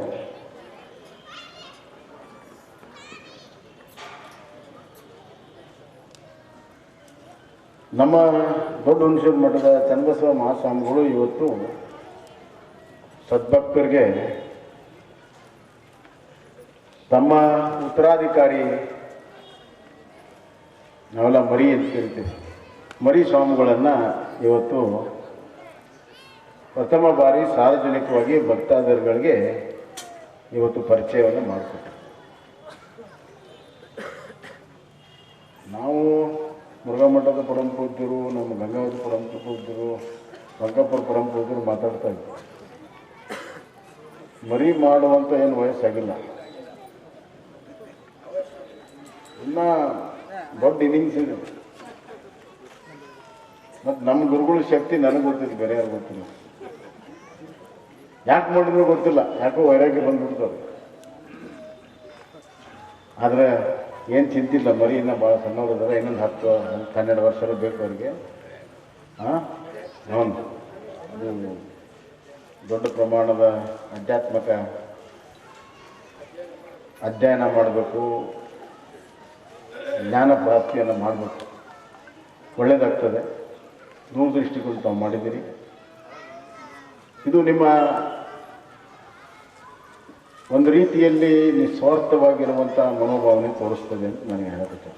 ನಮ್ಮ ದೊಡ್ಡ ಹುಣಸೂರು ಮಠದ ಚನ್ನಬಸವ ಮಹಾಸ್ವಾಮಿಗಳು ಇವತ್ತು ಸದ್ಭಕ್ತರಿಗೆ ತಮ್ಮ ಉತ್ತರಾಧಿಕಾರಿ ನಾವೆಲ್ಲ ಮರಿ ಅಂತ ಕರಿತೀವಿ, ಮರಿ ಸ್ವಾಮಿಗಳನ್ನು ಇವತ್ತು ಪ್ರಥಮ ಬಾರಿ ಸಾರ್ವಜನಿಕವಾಗಿ ಭಕ್ತಾದಿಗಳಿಗೆ ಇವತ್ತು ಪರಿಚಯವನ್ನು ಮಾಡಿಕೊಟ್ರು. ನಾವು ಮುರುಘಾಮಠದ ಪರಮ ಪೂಜ್ಯರು, ನಮ್ಮ ಗಂಗಾವತಿ ಪರಮ ಪೂಜ್ಯರು, ರಂಗಪುರ ಪರಮ ಪೂಜ್ಯರು ಮಾತಾಡ್ತಾ ಇದ್ರು. ಮರಿ ಮಾಡುವಂಥ ಏನು ವಯಸ್ಸಾಗಿಲ್ಲ, ಇನ್ನೂ ದೊಡ್ಡ ಇನ್ನಿಂಗ್ಸ್ ಇದೆ. ಮತ್ತು ನಮ್ಮ ಗುರುಗಳ ಶಕ್ತಿ ನನಗೆ ಗೊತ್ತಿದೆ, ಬೇರೆ ಯಾರು ಗೊತ್ತಿಲ್ಲ. ಯಾಕೆ ಮಾಡಿದ್ರು ಗೊತ್ತಿಲ್ಲ, ಯಾಕೋ ವೈರಾಗ್ಯ ಬಂದ್ಬಿಡ್ತದೆ. ಆದರೆ ಏನು ಚಿಂತಿಲ್ಲ, ಮರಿ ಇನ್ನೂ ಭಾಳ ಸಣ್ಣವರಿದ್ದಾರೆ, ಇನ್ನೊಂದು 10-12 ವರ್ಷ ಬೇಕು ಅವರಿಗೆ. ಅದು ದೊಡ್ಡ ಪ್ರಮಾಣದ ಆಧ್ಯಾತ್ಮಿಕ ಅಧ್ಯಯನ ಮಾಡಬೇಕು, ಜ್ಞಾನ ಪ್ರಾಪ್ತಿಯನ್ನು ಮಾಡಬೇಕು, ಒಳ್ಳೆಯದಾಗ್ತದೆ. ದೂರದೃಷ್ಟಿಗಳು ತಾವು ಮಾಡಿದ್ದೀರಿ. ಇದು ನಿಮ್ಮ ಒಂದು ರೀತಿಯಲ್ಲಿ ನಿಸ್ವಾರ್ಥವಾಗಿರುವಂಥ ಮನೋಭಾವನೆ ತೋರಿಸ್ತದೆ ಅಂತ ನನಗೆ ಹೇಳಬೇಕು.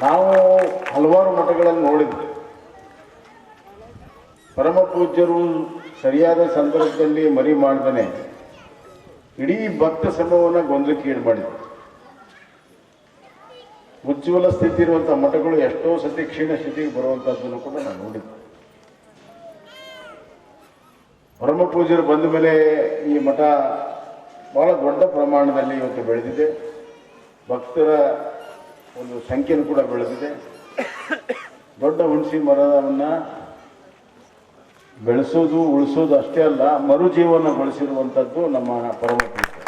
ನಾವು ಹಲವಾರು ಮಠಗಳನ್ನು ನೋಡಿದ್ವಿ. ಪರಮ ಪೂಜ್ಯರು ಸರಿಯಾದ ಸಂದರ್ಭದಲ್ಲಿ ಮರಿ ಮಾಡ್ದೇ ಇಡೀ ಭಕ್ತ ಸಮೂಹವನ್ನು ಗೊಂದಲಕ್ಕೀಡು ಮಾಡಿದ್ರು. ಉಜ್ವಲ ಸ್ಥಿತಿ ಇರುವಂಥ ಮಠಗಳು ಎಷ್ಟೋ ಸತಿ ಕ್ಷೀಣ ಸ್ಥಿತಿಗೆ ಬರುವಂಥದ್ದನ್ನು ಕೂಡ ನಾನು ನೋಡಿದ್ದೆ. ಪರಮ ಪೂಜ್ಯರು ಬಂದ ಮೇಲೆ ಈ ಮಠ ಬಹಳ ದೊಡ್ಡ ಪ್ರಮಾಣದಲ್ಲಿ ಇವತ್ತು ಬೆಳೆದಿದೆ. ಭಕ್ತರ ಒಂದು ಸಂಖ್ಯೆನೂ ಕೂಡ ಬೆಳೆದಿದೆ. ದೊಡ್ಡ ಹುಣಸಿ ಮರವನ್ನು ಬೆಳೆಸೋದು ಉಳಿಸೋದು ಅಷ್ಟೇ ಅಲ್ಲ, ಮರುಜೀವನಗೊಳಿಸಿರುವಂಥದ್ದು ನಮ್ಮ ಪರಮ ಪೂಜ್ಯರು.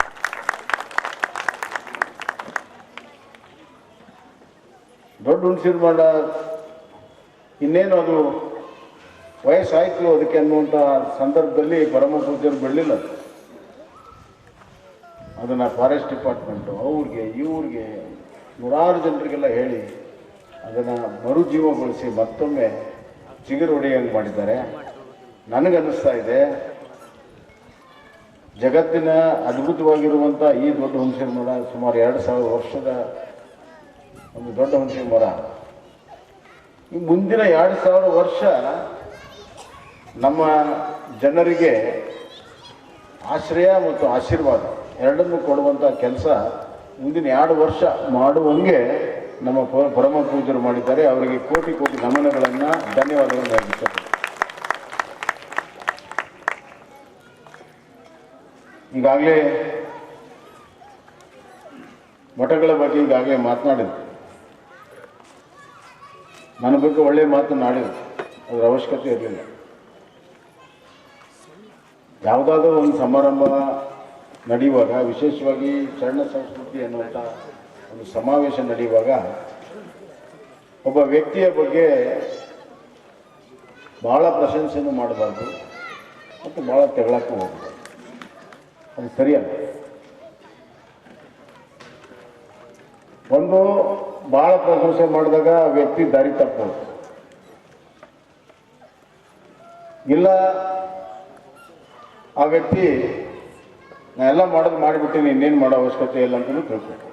ದೊಡ್ಡ ಹುಣಸಿನ ಮರ ಇನ್ನೇನು ಅದು ವಯಸ್ಸಾಯಿತು ಅದಕ್ಕೆ ಅನ್ನುವಂಥ ಸಂದರ್ಭದಲ್ಲಿ ಪರಮ ಪೂಜ್ಯರು ಬೆಳಲಿಲ್ಲ. ಅದನ್ನು ಫಾರೆಸ್ಟ್ ಡಿಪಾರ್ಟ್ಮೆಂಟು ಅವ್ರಿಗೆ ಇವ್ರಿಗೆ ನೂರಾರು ಜನರಿಗೆಲ್ಲ ಹೇಳಿ ಅದನ್ನು ಮರುಜೀವಗೊಳಿಸಿ ಮತ್ತೊಮ್ಮೆ ಚಿಗುರು ಹೊಡೆಯಂಗೆ ಮಾಡಿದ್ದಾರೆ. ನನಗನ್ನಿಸ್ತಾ ಇದೆ ಜಗತ್ತಿನ ಅದ್ಭುತವಾಗಿರುವಂಥ ಈ ದೊಡ್ಡ ಹುಣಸಿನ ಮರ ಸುಮಾರು 2000 ವರ್ಷದ ಒಂದು ದೊಡ್ಡ ಹುಣಸಿನ ಮರ ಈ ಮುಂದಿನ 2000 ವರ್ಷ ನಮ್ಮ ಜನರಿಗೆ ಆಶ್ರಯ ಮತ್ತು ಆಶೀರ್ವಾದ ಎರಡನ್ನೂ ಕೊಡುವಂಥ ಕೆಲಸ ಮುಂದಿನ 2 ವರ್ಷ ಮಾಡುವಂಗೆ ನಮ್ಮ ಪರಮ ಪೂಜ್ಯರು ಮಾಡಿದ್ದಾರೆ. ಅವರಿಗೆ ಕೋಟಿ ಕೋಟಿ ನಮನಗಳನ್ನು, ಧನ್ಯವಾದಗಳನ್ನು ಅರ್ಪಿಸುತ್ತೇನೆ. ಈಗಾಗಲೇ ಮಠಗಳ ಬಗ್ಗೆ ಈಗಾಗಲೇ ಮಾತನಾಡಿದ್ರು. ನನ್ನ ಬಗ್ಗೆ ಒಳ್ಳೆಯ ಮಾತನಾಡಿದ್ರು, ಅದರ ಅವಶ್ಯಕತೆ ಇರಲಿಲ್ಲ. ಯಾವುದಾದ್ರೂ ಒಂದು ಸಮಾರಂಭ ನಡೆಯುವಾಗ, ವಿಶೇಷವಾಗಿ ಶರಣ ಸಂಸ್ಕೃತಿ ಅನ್ನುವಂಥ ಒಂದು ಸಮಾವೇಶ ನಡೆಯುವಾಗ ಒಬ್ಬ ವ್ಯಕ್ತಿಯ ಬಗ್ಗೆ ಭಾಳ ಪ್ರಶಂಸೆಯನ್ನು ಮಾಡಬಾರ್ದು ಮತ್ತು ಭಾಳ ತೆಗಳಕ್ಕೂ ಹೋಗಬಾರ್ದು. ಅದು ಸರಿಯಲ್ಲ. ಒಂದು ಭಾಳ ಪ್ರಶಂಸೆ ಮಾಡಿದಾಗ ವ್ಯಕ್ತಿ ದಾರಿ ತಪ್ಪಬಹುದು, ಇಲ್ಲ ಆ ವ್ಯಕ್ತಿ ನಾ ಎಲ್ಲ ಮಾಡೋದು ಮಾಡಿಬಿಟ್ಟಿನಿ, ಇನ್ನೇನು ಮಾಡೋ ಅವಶ್ಯಕತೆ ಇಲ್ಲ ಅಂತಲೂ ತಿಳ್ಕೊಂಡು.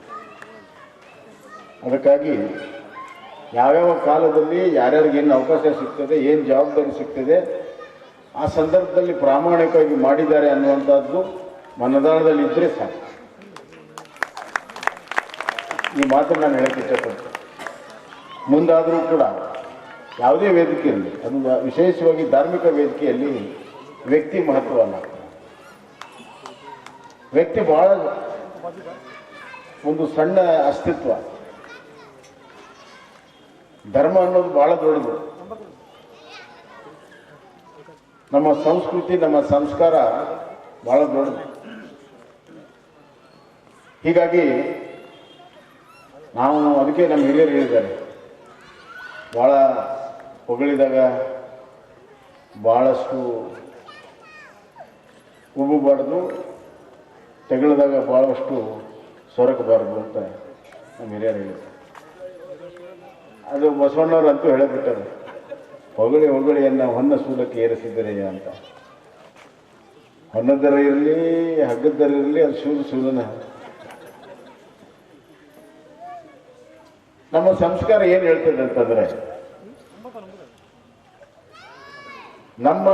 ಅದಕ್ಕಾಗಿ ಯಾವ್ಯಾವ ಕಾಲದಲ್ಲಿ ಯಾರ್ಯಾರಿಗೆ ಏನು ಅವಕಾಶ ಸಿಗ್ತದೆ, ಏನು ಜವಾಬ್ದಾರಿ ಸಿಗ್ತದೆ, ಆ ಸಂದರ್ಭದಲ್ಲಿ ಪ್ರಾಮಾಣಿಕವಾಗಿ ಮಾಡಿದ್ದಾರೆ ಅನ್ನುವಂಥದ್ದು ಮನದಾಳದಲ್ಲಿ ಇದ್ದರೆ ಸಾಕು. ಈ ಮಾತನ್ನು ನಾನು ಹೇಳಕ್ಕೆ ಇಷ್ಟಪಡ್ತೇನೆ. ಮುಂದಾದರೂ ಕೂಡ ಯಾವುದೇ ವೇದಿಕೆಯಲ್ಲಿ, ಅದು ವಿಶೇಷವಾಗಿ ಧಾರ್ಮಿಕ ವೇದಿಕೆಯಲ್ಲಿ ವ್ಯಕ್ತಿ ಮಹತ್ವ ಅಲ್ಲ. ವ್ಯಕ್ತಿ ಬಹಳ ಒಂದು ಸಣ್ಣ ಅಸ್ತಿತ್ವ. ಧರ್ಮ ಅನ್ನೋದು ಬಹಳ ದೊಡ್ಡದು. ನಮ್ಮ ಸಂಸ್ಕೃತಿ, ನಮ್ಮ ಸಂಸ್ಕಾರ ಬಹಳ ದೊಡ್ಡದು. ಹೀಗಾಗಿ ನಾವು ಅದಕ್ಕೆ ನಮ್ಮ ಹಿರಿಯರು ಹೇಳಿದ್ದಾರೆ, ಭಾಳ ಹೊಗಳಿದಾಗ ಭಾಳಷ್ಟು ಉಬ್ಬಬಾರ್ದು, ತೆಗಳಿದಾಗ ಭಾಳಷ್ಟು ಸೊರಕಬಾರ್ದು ಅಂತ ನಮ್ಮ ಹಿರಿಯರು ಹೇಳಿದ್ದಾರೆ. ಅದು ಬಸವಣ್ಣವ್ರು ಅಂತೂ ಹೇಳಿಬಿಟ್ಟಾರೆ, ಹೊಗಳಿಯನ್ನು ಹೊನ್ನ ಸೂಲಕ್ಕೆ ಏರಿಸಿದರೆ ಅಂತ. ಹೊನ್ನದರ ಇರಲಿ ಹಗ್ಗದರ ಇರಲಿ ಅದು ಸೂರ್ಯನ. ನಮ್ಮ ಸಂಸ್ಕಾರ ಏನು ಹೇಳ್ತದೆ ಅಂತಂದ್ರೆ, ನಮ್ಮ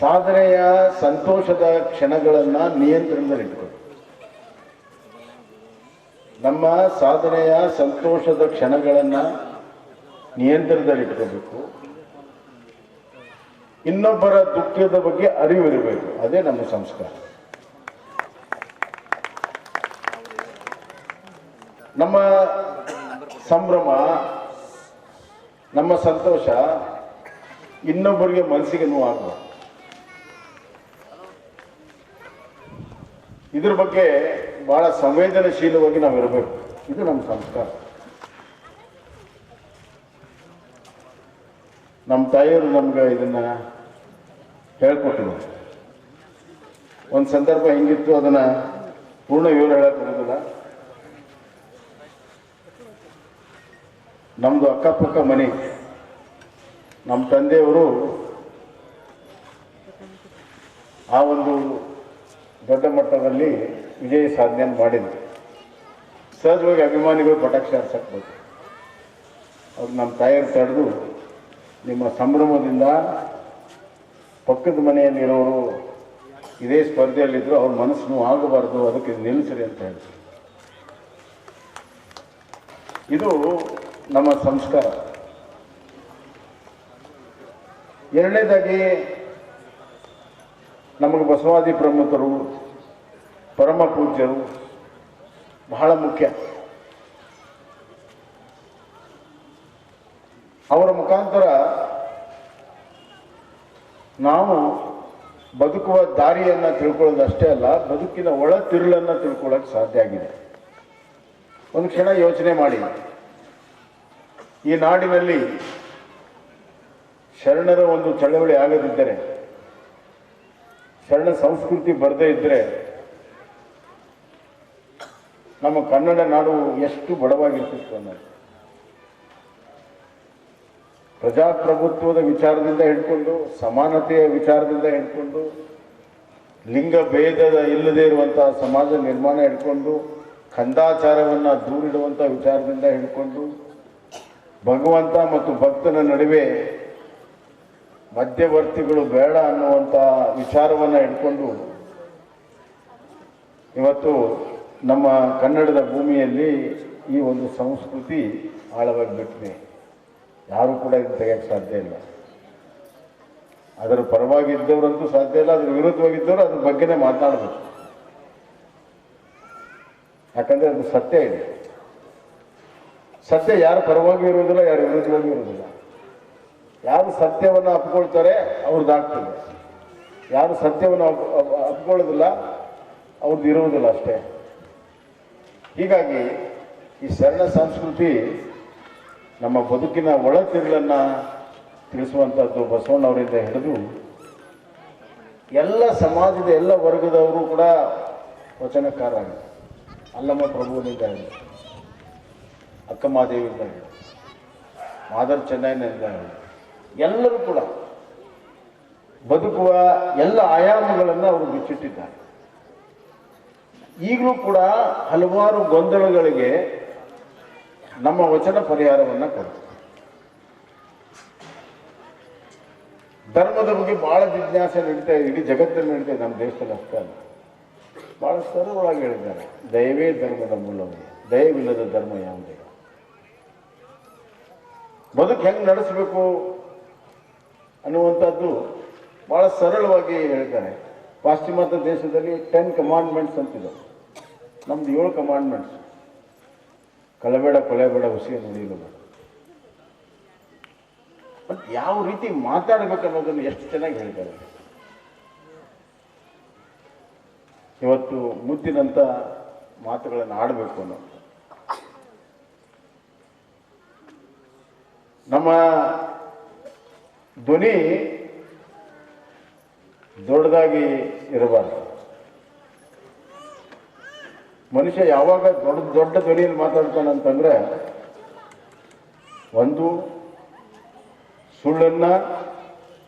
ಸಾಧನೆಯ ಸಂತೋಷದ ಕ್ಷಣಗಳನ್ನ ನಿಯಂತ್ರಣದಲ್ಲಿಟ್ಕೊಳ್ಳಿ. ನಮ್ಮ ಸಾಧನೆಯ ಸಂತೋಷದ ಕ್ಷಣಗಳನ್ನ ನಿಯಂತ್ರಣದಲ್ಲಿಟ್ಕೋಬೇಕು. ಇನ್ನೊಬ್ಬರ ದುಃಖದ ಬಗ್ಗೆ ಅರಿವಿರಬೇಕು. ಅದೇ ನಮ್ಮ ಸಂಸ್ಕಾರ. ನಮ್ಮ ಸಂಭ್ರಮ, ನಮ್ಮ ಸಂತೋಷ ಇನ್ನೊಬ್ಬರಿಗೆ ಮನಸ್ಸಿಗೆ ನೋವಾಗಬಾರ್ದು. ಇದ್ರ ಬಗ್ಗೆ ಬಹಳ ಸಂವೇದನಶೀಲವಾಗಿ ನಾವು ಇರಬೇಕು. ಇದು ನಮ್ಮ ಸಂಸ್ಕಾರ. ನಮ್ಮ ತಾಯಿಯವರು ನಮ್ಗೆ ಇದನ್ನ ಹೇಳ್ಕೊಟ್ಟಿದ್ರು. ಒಂದು ಸಂದರ್ಭ ಹೆಂಗಿತ್ತು ಅದನ್ನ ಪೂರ್ಣ ವಿವರ ಹೇಳಕ್ ಬರೋದಿಲ್ಲ. ನಮ್ದು ಅಕ್ಕಪಕ್ಕ ಮನೆ. ನಮ್ಮ ತಂದೆಯವರು ಆ ಒಂದು ದೊಡ್ಡ ಮಟ್ಟದಲ್ಲಿ ವಿಜಯ ಸಾಧನೆಯನ್ನು ಮಾಡಿದ್ರು. ಸಹಜವಾಗಿ ಅಭಿಮಾನಿಗಳು ಪಟಾಕ್ಷಿ ಹಾರಿಸಕ್ಬೇಕು. ಅವ್ರು ನಮ್ಮ ತಾಯಿಯರು ತಡೆದು, ನಿಮ್ಮ ಸಂಭ್ರಮದಿಂದ ಪಕ್ಕದ ಮನೆಯಲ್ಲಿರೋರು ಇದೇ ಸ್ಪರ್ಧೆಯಲ್ಲಿದ್ದರು, ಅವ್ರ ಮನಸ್ಸು ನೋವು ಆಗಬಾರ್ದು, ಅದಕ್ಕೆ ನಿಲ್ಲಿಸ್ರಿ ಅಂತ ಹೇಳ್ತಾರೆ. ಇದು ನಮ್ಮ ಸಂಸ್ಕಾರ. ಎರಡನೇದಾಗಿ ನಮಗೆ ಬಸವಾದಿ ಪ್ರಮುಖರು, ಪರಮ ಪೂಜ್ಯರು ಬಹಳ ಮುಖ್ಯ. ಅವರ ಮುಖಾಂತರ ನಾವು ಬದುಕುವ ದಾರಿಯನ್ನು ತಿಳ್ಕೊಳ್ಳೋದಷ್ಟೇ ಅಲ್ಲ, ಬದುಕಿನ ಒಳ ತಿರುಳನ್ನು ತಿಳ್ಕೊಳ್ಳೋಕೆ ಸಾಧ್ಯ ಆಗಿದೆ. ಒಂದು ಕ್ಷಣ ಯೋಚನೆ ಮಾಡಿ, ಈ ನಾಡಿನಲ್ಲಿ ಶರಣರ ಒಂದು ಚಳವಳಿ ಆಗದಿದ್ದರೆ, ಶರಣ ಸಂಸ್ಕೃತಿ ಬರದೇ ಇದ್ದರೆ ನಮ್ಮ ಕನ್ನಡ ನಾಡು ಎಷ್ಟು ಬಡವಾಗಿರ್ತಿತ್ತು ಅನ್ನೋದು. ಪ್ರಜಾಪ್ರಭುತ್ವದ ವಿಚಾರದಿಂದ ಹಿಡ್ಕೊಂಡು, ಸಮಾನತೆಯ ವಿಚಾರದಿಂದ ಹಿಡ್ಕೊಂಡು, ಲಿಂಗ ಭೇದದ ಇಲ್ಲದೇ ಇರುವಂತಹ ಸಮಾಜ ನಿರ್ಮಾಣ ಹಿಡ್ಕೊಂಡು, ಕಂದಾಚಾರವನ್ನು ದೂರಿಡುವಂಥ ವಿಚಾರದಿಂದ ಹಿಡ್ಕೊಂಡು, ಭಗವಂತ ಮತ್ತು ಭಕ್ತನ ನಡುವೆ ಮಧ್ಯವರ್ತಿಗಳು ಬೇಡ ಅನ್ನುವಂಥ ವಿಚಾರವನ್ನು ಹಿಡ್ಕೊಂಡು ಇವತ್ತು ನಮ್ಮ ಕನ್ನಡದ ಭೂಮಿಯಲ್ಲಿ ಈ ಒಂದು ಸಂಸ್ಕೃತಿ ಆಳವಾಗಿ ಬಿಟ್ಟಿದೆ. ಯಾರು ಕೂಡ ಇದನ್ನು ತೆಗೆಯಕ್ಕೆ ಸಾಧ್ಯ ಇಲ್ಲ. ಅದರ ಪರವಾಗಿದ್ದವರಂತೂ ಸಾಧ್ಯ ಇಲ್ಲ, ಅದರ ವಿರುದ್ಧವಾಗಿದ್ದವರು ಅದ್ರ ಬಗ್ಗೆನೇ ಮಾತನಾಡಬೇಕು. ಯಾಕಂದರೆ ಅದು ಸತ್ಯ ಇದೆ. ಸತ್ಯ ಯಾರು ಪರವಾಗಿ ಇರುವುದಿಲ್ಲ, ಯಾರು ವಿರುದ್ಧವಾಗಿ ಇರುವುದಿಲ್ಲ. ಯಾರು ಸತ್ಯವನ್ನು ಅಪ್ಕೊಳ್ತಾರೆ ಅವ್ರದ್ದಾಗ್ತದೆ, ಯಾರು ಸತ್ಯವನ್ನು ಅಪ್ಕೊಳ್ಳೋದಿಲ್ಲ ಅವ್ರದ್ದು ಇರುವುದಿಲ್ಲ ಅಷ್ಟೇ. ಹೀಗಾಗಿ ಈ ಶರಣ ಸಂಸ್ಕೃತಿ ನಮ್ಮ ಬದುಕಿನ ಒಳ ತಿರುಳನ್ನು ತಿಳಿಸುವಂಥದ್ದು. ಬಸವಣ್ಣವರಿಂದ ಹಿಡಿದು ಎಲ್ಲ ಸಮಾಜದ ಎಲ್ಲ ವರ್ಗದವರು ಕೂಡ ವಚನಕಾರರಾಗಿದ್ದಾರೆ. ಅಲ್ಲಮ್ಮ ಪ್ರಭುವಿನಿಂದ ಹೇಳಿ, ಅಕ್ಕಮಹಾದೇವಿಯಿಂದ ಹೇಳಿ, ಮಾದರ್ ಚೆನ್ನೈನಿಂದ ಹೇಳಿ, ಎಲ್ಲರೂ ಕೂಡ ಬದುಕುವ ಎಲ್ಲ ಆಯಾಮಗಳನ್ನು ಅವರು ಬಿಚ್ಚಿಟ್ಟಿದ್ದಾರೆ. ಈಗಲೂ ಕೂಡ ಹಲವಾರು ಗೊಂದಲಗಳಿಗೆ ನಮ್ಮ ವಚನ ಪರಿಹಾರವನ್ನು ಕೊಡುತ್ತೆ. ಧರ್ಮದ ಬಗ್ಗೆ ಬಹಳ ಜಿಜ್ಞಾಸೆ ನಡೀತಾ ಇದೆ, ಇಡೀ ಜಗತ್ತಲ್ಲಿ ನಡೀತಾ ಇದೆ, ನಮ್ಮ ದೇಶದಲ್ಲಿ ಅಷ್ಟೇ ಅಲ್ಲ. ಬಹಳ ಸರಳವಾಗಿ ಹೇಳಿದ್ದಾರೆ, ದಯವೇ ಧರ್ಮದ ಮೂಲವು, ದಯವಿಲ್ಲದ ಧರ್ಮ ಯಾವುದೇ. ಬದುಕು ಹೆಂಗೆ ನಡೆಸಬೇಕು ಅನ್ನುವಂಥದ್ದು ಬಹಳ ಸರಳವಾಗಿ ಹೇಳ್ತಾರೆ. ಪಾಶ್ಚಿಮಾತ್ಯ ದೇಶದಲ್ಲಿ 10 ಕಮಾಂಡ್ಮೆಂಟ್ಸ್ ಅಂತಿದೆ, ನಮ್ದು 7 ಕಮಾಂಡ್ಮೆಂಟ್ಸ್. ಕಳಬೇಡ, ಕೊಲೆಬೇಡ, ಹುಸಿಯ ನುಡಿಯಬೇಡ. ಬಟ್ ಯಾವ ರೀತಿ ಮಾತಾಡಬೇಕು ಅನ್ನೋದನ್ನು ಎಷ್ಟು ಚೆನ್ನಾಗಿ ಹೇಳ್ತಾರೆ. ಇವತ್ತು ಮುದ್ದಿನಂಥ ಮಾತುಗಳನ್ನು ಆಡಬೇಕು ಅನ್ನೋದು. ನಮ್ಮ ಧ್ವನಿ ದೊಡ್ಡದಾಗಿ ಇರಬಾರ್ದು. ಮನುಷ್ಯ ಯಾವಾಗ ದೊಡ್ಡ ಧ್ವನಿಯಲ್ಲಿ ಮಾತಾಡ್ತಾನಂತಂದ್ರೆ, ಒಂದು ಸುಳ್ಳನ್ನ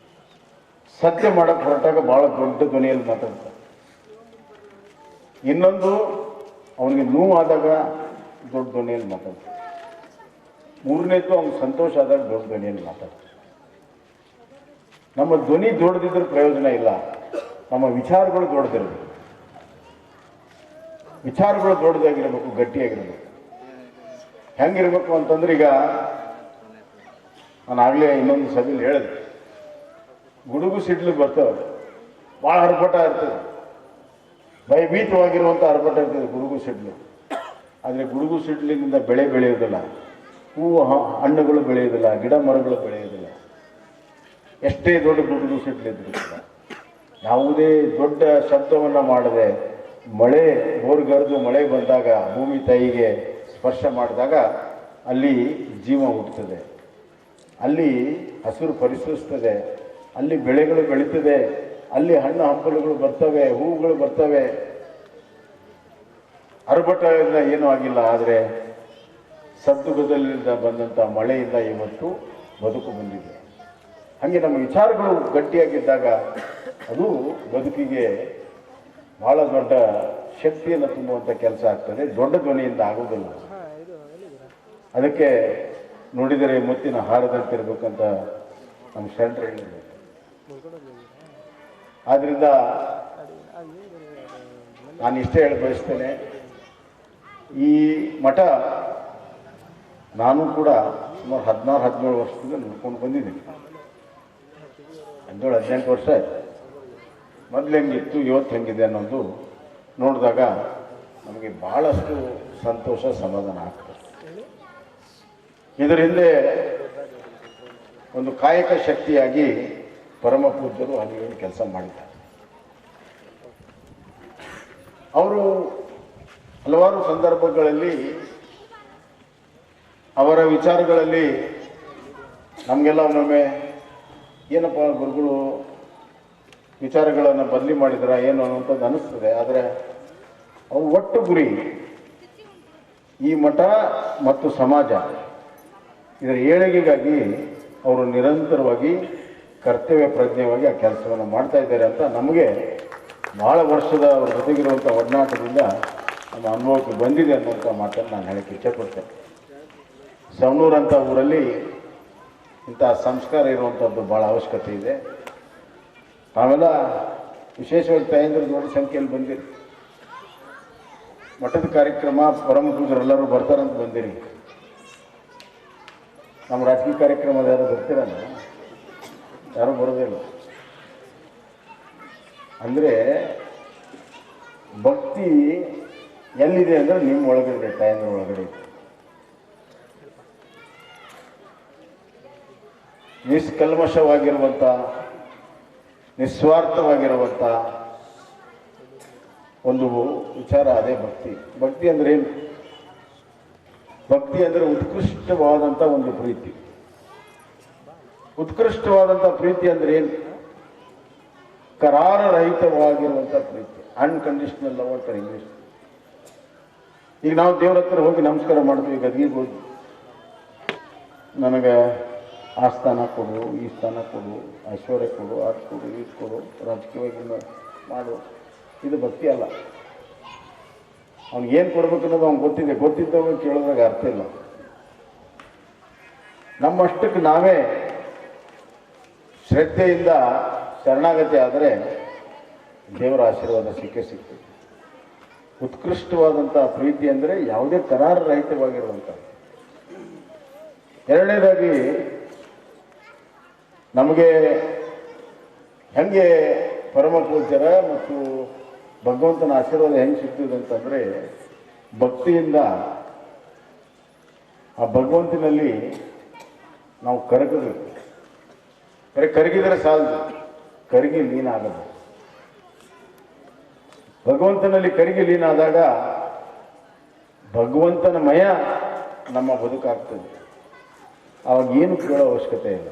ಸತ್ಯ ಮಾಡಕ್ಕೆ ಹೊರಟಾಗ ಬಹಳ ದೊಡ್ಡ ಧ್ವನಿಯಲ್ಲಿ ಮಾತಾಡ್ತಾರೆ. ಇನ್ನೊಂದು ಅವನಿಗೆ ನೋವಾದಾಗ ದೊಡ್ಡ ಧ್ವನಿಯಲ್ಲಿ ಮಾತಾಡ್ತಾರೆ. ಮೂರನೇದು ಅವ್ನಿಗೆ ಸಂತೋಷ ಆದಾಗ ದೊಡ್ಡ ಧ್ವನಿಯಲ್ಲಿ ಮಾತಾಡ್ತಾರೆ. ನಮ್ಮ ಧ್ವನಿ ದೊಡ್ಡದಿದ್ರೆ ಪ್ರಯೋಜನ ಇಲ್ಲ, ನಮ್ಮ ವಿಚಾರಗಳು ದೊಡ್ಡದಿರಬೇಕು. ವಿಚಾರಗಳು ದೊಡ್ಡದಾಗಿರಬೇಕು, ಗಟ್ಟಿಯಾಗಿರಬೇಕು. ಹೆಂಗಿರ್ಬೇಕು ಅಂತಂದ್ರೆ, ಈಗ ನಾನು ಆಗಲೇ ಇನ್ನೊಂದು ಸಭೆಯಲ್ಲಿ ಹೇಳಿದೆ, ಗುಡುಗು ಸಿಡ್ಲು ಬರ್ತವೆ, ಭಾಳ ಹರ್ಭಟ ಇರ್ತದೆ, ಭಯಭೀತವಾಗಿರುವಂಥ ಹರ್ಭಟ ಇರ್ತದೆ ಗುಡುಗು ಸಿಡ್ಲು. ಆದರೆ ಗುಡುಗು ಸಿಡ್ಲಿನಿಂದ ಬೆಳೆ ಬೆಳೆಯೋದಿಲ್ಲ, ಹೂವು ಹಣ್ಣುಗಳು ಬೆಳೆಯೋದಿಲ್ಲ, ಗಿಡ ಮರಗಳು ಬೆಳೆಯೋದಿಲ್ಲ. ಎಷ್ಟೇ ದೊಡ್ಡ ಗುಡುಗು ಸಿಡ್ಲಿದ್ರು ಕೂಡ ಯಾವುದೇ ದೊಡ್ಡ ಶಬ್ದವನ್ನು ಮಾಡದೆ ಮಳೆ ಬೋರ್ಗರೆದು ಮಳೆ ಬಂದಾಗ ಭೂಮಿ ತಾಯಿಗೆ ಸ್ಪರ್ಶ ಮಾಡಿದಾಗ ಅಲ್ಲಿ ಜೀವ ಹುಟ್ಟುತ್ತದೆ, ಅಲ್ಲಿ ಹಸಿರು ಪರಿಸರಿಸ್ತದೆ, ಅಲ್ಲಿ ಬೆಳೆಗಳು ಬೆಳೀತದೆ, ಅಲ್ಲಿ ಹಣ್ಣು ಹಂಪಲುಗಳು ಬರ್ತವೆ, ಹೂವುಗಳು ಬರ್ತವೆ. ಅರ್ಭಟದಿಂದ ಏನೂ ಆಗಿಲ್ಲ. ಆದರೆ ಸದ್ದುಗದಲ್ಲಿಂದ ಬಂದಂಥ ಮಳೆಯಿಂದ ಇವತ್ತು ಬದುಕು ಬಂದಿದೆ. ಹಾಗೆ ನಮ್ಮ ವಿಚಾರಗಳು ಗಟ್ಟಿಯಾಗಿದ್ದಾಗ ಅದು ಬದುಕಿಗೆ ಬಹಳ ದೊಡ್ಡ ಶಕ್ತಿಯನ್ನು ತುಂಬುವಂಥ ಕೆಲಸ ಆಗ್ತದೆ, ದೊಡ್ಡ ಧ್ವನಿಯಿಂದ ಆಗೋದಿಲ್ಲ. ಅದಕ್ಕೆ ನುಡಿದರೆ ಮುತ್ತಿನ ಹಾರದಂತಿರ್ಬೇಕಂತ ನಮ್ಮ ಶರಣರು ಹೇಳಿದರು. ಆದ್ದರಿಂದ ನಾನು ಇಷ್ಟೇ ಹೇಳಿ ಬಯಸ್ತೇನೆ, ಈ ಮಠ ನಾನು ಕೂಡ ಸುಮಾರು 16-17 ವರ್ಷದಿಂದ ನೋಡ್ಕೊಂಡು ಬಂದಿದ್ದೀನಿ. 17-18 ವರ್ಷ ಆಯ್ತು. ಮೊದಲು ಹೆಂಗಿತ್ತು, ಇವತ್ತು ಹೆಂಗಿದೆ ಅನ್ನೋದು ನೋಡಿದಾಗ ನಮಗೆ ಭಾಳಷ್ಟು ಸಂತೋಷ, ಸಮಾಧಾನ ಆಗ್ತದೆ. ಇದರ ಹಿಂದೆ ಒಂದು ಕಾಯಕ ಶಕ್ತಿಯಾಗಿ ಪರಮ ಪೂಜ್ಯರು ಅಲ್ಲಿ ಕೆಲಸ ಮಾಡಿದ್ದಾರೆ. ಅವರು ಹಲವಾರು ಸಂದರ್ಭಗಳಲ್ಲಿ ಅವರ ವಿಚಾರಗಳಲ್ಲಿ ನಮಗೆಲ್ಲ ಒಮ್ಮೊಮ್ಮೆ ಏನಪ್ಪ ಗುರುಗಳು ವಿಚಾರಗಳನ್ನು ಬದಲಿ ಮಾಡಿದ್ರ ಏನು ಅನ್ನುವಂಥದ್ದು ಅನಿಸ್ತದೆ. ಆದರೆ ಅವ್ರ ಒಟ್ಟು ಗುರಿ ಈ ಮಠ ಮತ್ತು ಸಮಾಜ ಇದರ ಏಳಿಗೆಗಾಗಿ ಅವರು ನಿರಂತರವಾಗಿ ಕರ್ತವ್ಯ ಪ್ರಜ್ಞೆಯಾಗಿ ಆ ಕೆಲಸವನ್ನು ಮಾಡ್ತಾ ಇದ್ದಾರೆ ಅಂತ ನಮಗೆ ಭಾಳ ವರ್ಷದ ಅವ್ರ ಜೊತೆಗಿರುವಂಥ ಒಡನಾಟದಿಂದ ನಮ್ಮ ಅನುಭವಕ್ಕೆ ಬಂದಿದೆ ಅನ್ನುವಂಥ ಮಾತನ್ನು ನಾನು ಹೇಳಕ್ಕೆ ಇಚ್ಛೆಪಡ್ತೇನೆ. ಸವಣೂರು ಅಂತ ಊರಲ್ಲಿ ಇಂಥ ಸಂಸ್ಕಾರ ಇರುವಂಥದ್ದು ಭಾಳ ಅವಶ್ಯಕತೆ ಇದೆ. ನಾವೆಲ್ಲ ವಿಶೇಷವಾಗಿ ತಾಯಂದ್ರ ದೊಡ್ಡ ಸಂಖ್ಯೆಯಲ್ಲಿ ಬಂದಿರಿ. ಮಠದ ಕಾರ್ಯಕ್ರಮ ಪರಮ ಪೂಜ್ಯರೆಲ್ಲರೂ ಬರ್ತಾರಂತ ಬಂದಿರಿ. ನಮ್ಮ ರಾಜಕೀಯ ಕಾರ್ಯಕ್ರಮದ ಯಾರು ಬರ್ತೀರಲ್ಲ, ಯಾರೂ ಬರೋದಿಲ್ಲ. ಅಂದರೆ ಭಕ್ತಿ ಎಲ್ಲಿದೆ ಅಂದರೆ ನಿಮ್ಮ ಒಳಗಡೆ, ತಾಯಂದ್ರ ಒಳಗಡೆ. ನಿಷ್ಕಲ್ಮಶವಾಗಿರುವಂಥ, ನಿಸ್ವಾರ್ಥವಾಗಿರುವಂಥ ಒಂದು ವಿಚಾರ, ಅದೇ ಭಕ್ತಿ. ಭಕ್ತಿ ಅಂದರೆ ಏನು? ಭಕ್ತಿ ಅಂದರೆ ಉತ್ಕೃಷ್ಟವಾದಂಥ ಒಂದು ಪ್ರೀತಿ. ಉತ್ಕೃಷ್ಟವಾದಂಥ ಪ್ರೀತಿ ಅಂದರೆ ಏನು? ಕರಾರರಹಿತವಾಗಿರುವಂಥ ಪ್ರೀತಿ, ಅನ್ಕಂಡೀಷನಲ್ ಲವ್ ಅಂತಾರೆ ಇಂಗ್ಲೀಷ್. ಈಗ ನಾವು ದೇವ್ರ ಹತ್ರ ಹೋಗಿ ನಮಸ್ಕಾರ ಮಾಡ್ತೀವಿ, ಗದ್ಗಿಗೆ ಹೋಗಿ ನನಗೆ ಆ ಸ್ಥಾನ ಕೊಡು, ಈ ಸ್ಥಾನ ಕೊಡು, ಐಶ್ವರ್ಯ ಕೊಡು, ಅದು ಕೊಡು, ಇದು ಕೊಡು, ರಾಜಕೀಯವಾಗಿ ಮಾಡು. ಇದು ಭಕ್ತಿ ಅಲ್ಲ. ಅವ್ನಿಗೇನು ಕೊಡ್ಬೇಕು ಅನ್ನೋದು ಅವ್ನಿಗೆ ಗೊತ್ತಿದೆ. ಗೊತ್ತಿದ್ದವಾಗ ಕೇಳೋದ್ರಾಗ ಅರ್ಥ ಇಲ್ಲ. ನಮ್ಮಷ್ಟಕ್ಕೆ ನಾವೇ ಶ್ರದ್ಧೆಯಿಂದ ಶರಣಾಗತಿ ಆದರೆ ದೇವರ ಆಶೀರ್ವಾದ ಸಿಕ್ಕೇ ಸಿಗ್ತದೆ. ಉತ್ಕೃಷ್ಟವಾದಂಥ ಪ್ರೀತಿ ಅಂದರೆ ಯಾವುದೇ ಕರಾರರಹಿತವಾಗಿರುವಂಥ. ಎರಡನೇದಾಗಿ ನಮಗೆ ಹೆಂಗೆ ಪರಮ ಪೂಜ್ಯರ ಮತ್ತು ಭಗವಂತನ ಆಶೀರ್ವಾದ ಹೆಂಗೆ ಸಿಗ್ತದೆ ಅಂತಂದರೆ, ಭಕ್ತಿಯಿಂದ ಆ ಭಗವಂತನಲ್ಲಿ ನಾವು ಕರಗಬೇಕು. ಬರೀ ಕರಗಿದರೆ ಸಾಲದು, ಕರಗಿ ಲೀನ ಆಗದು. ಭಗವಂತನಲ್ಲಿ ಕರಗಿ ಲೀನ ಆದಾಗ ಭಗವಂತನ ಮಯ ನಮ್ಮ ಬದುಕಾಗ್ತದೆ. ಅವಾಗ ಏನು ಕೇಳೋ ಅವಶ್ಯಕತೆ ಇಲ್ಲ.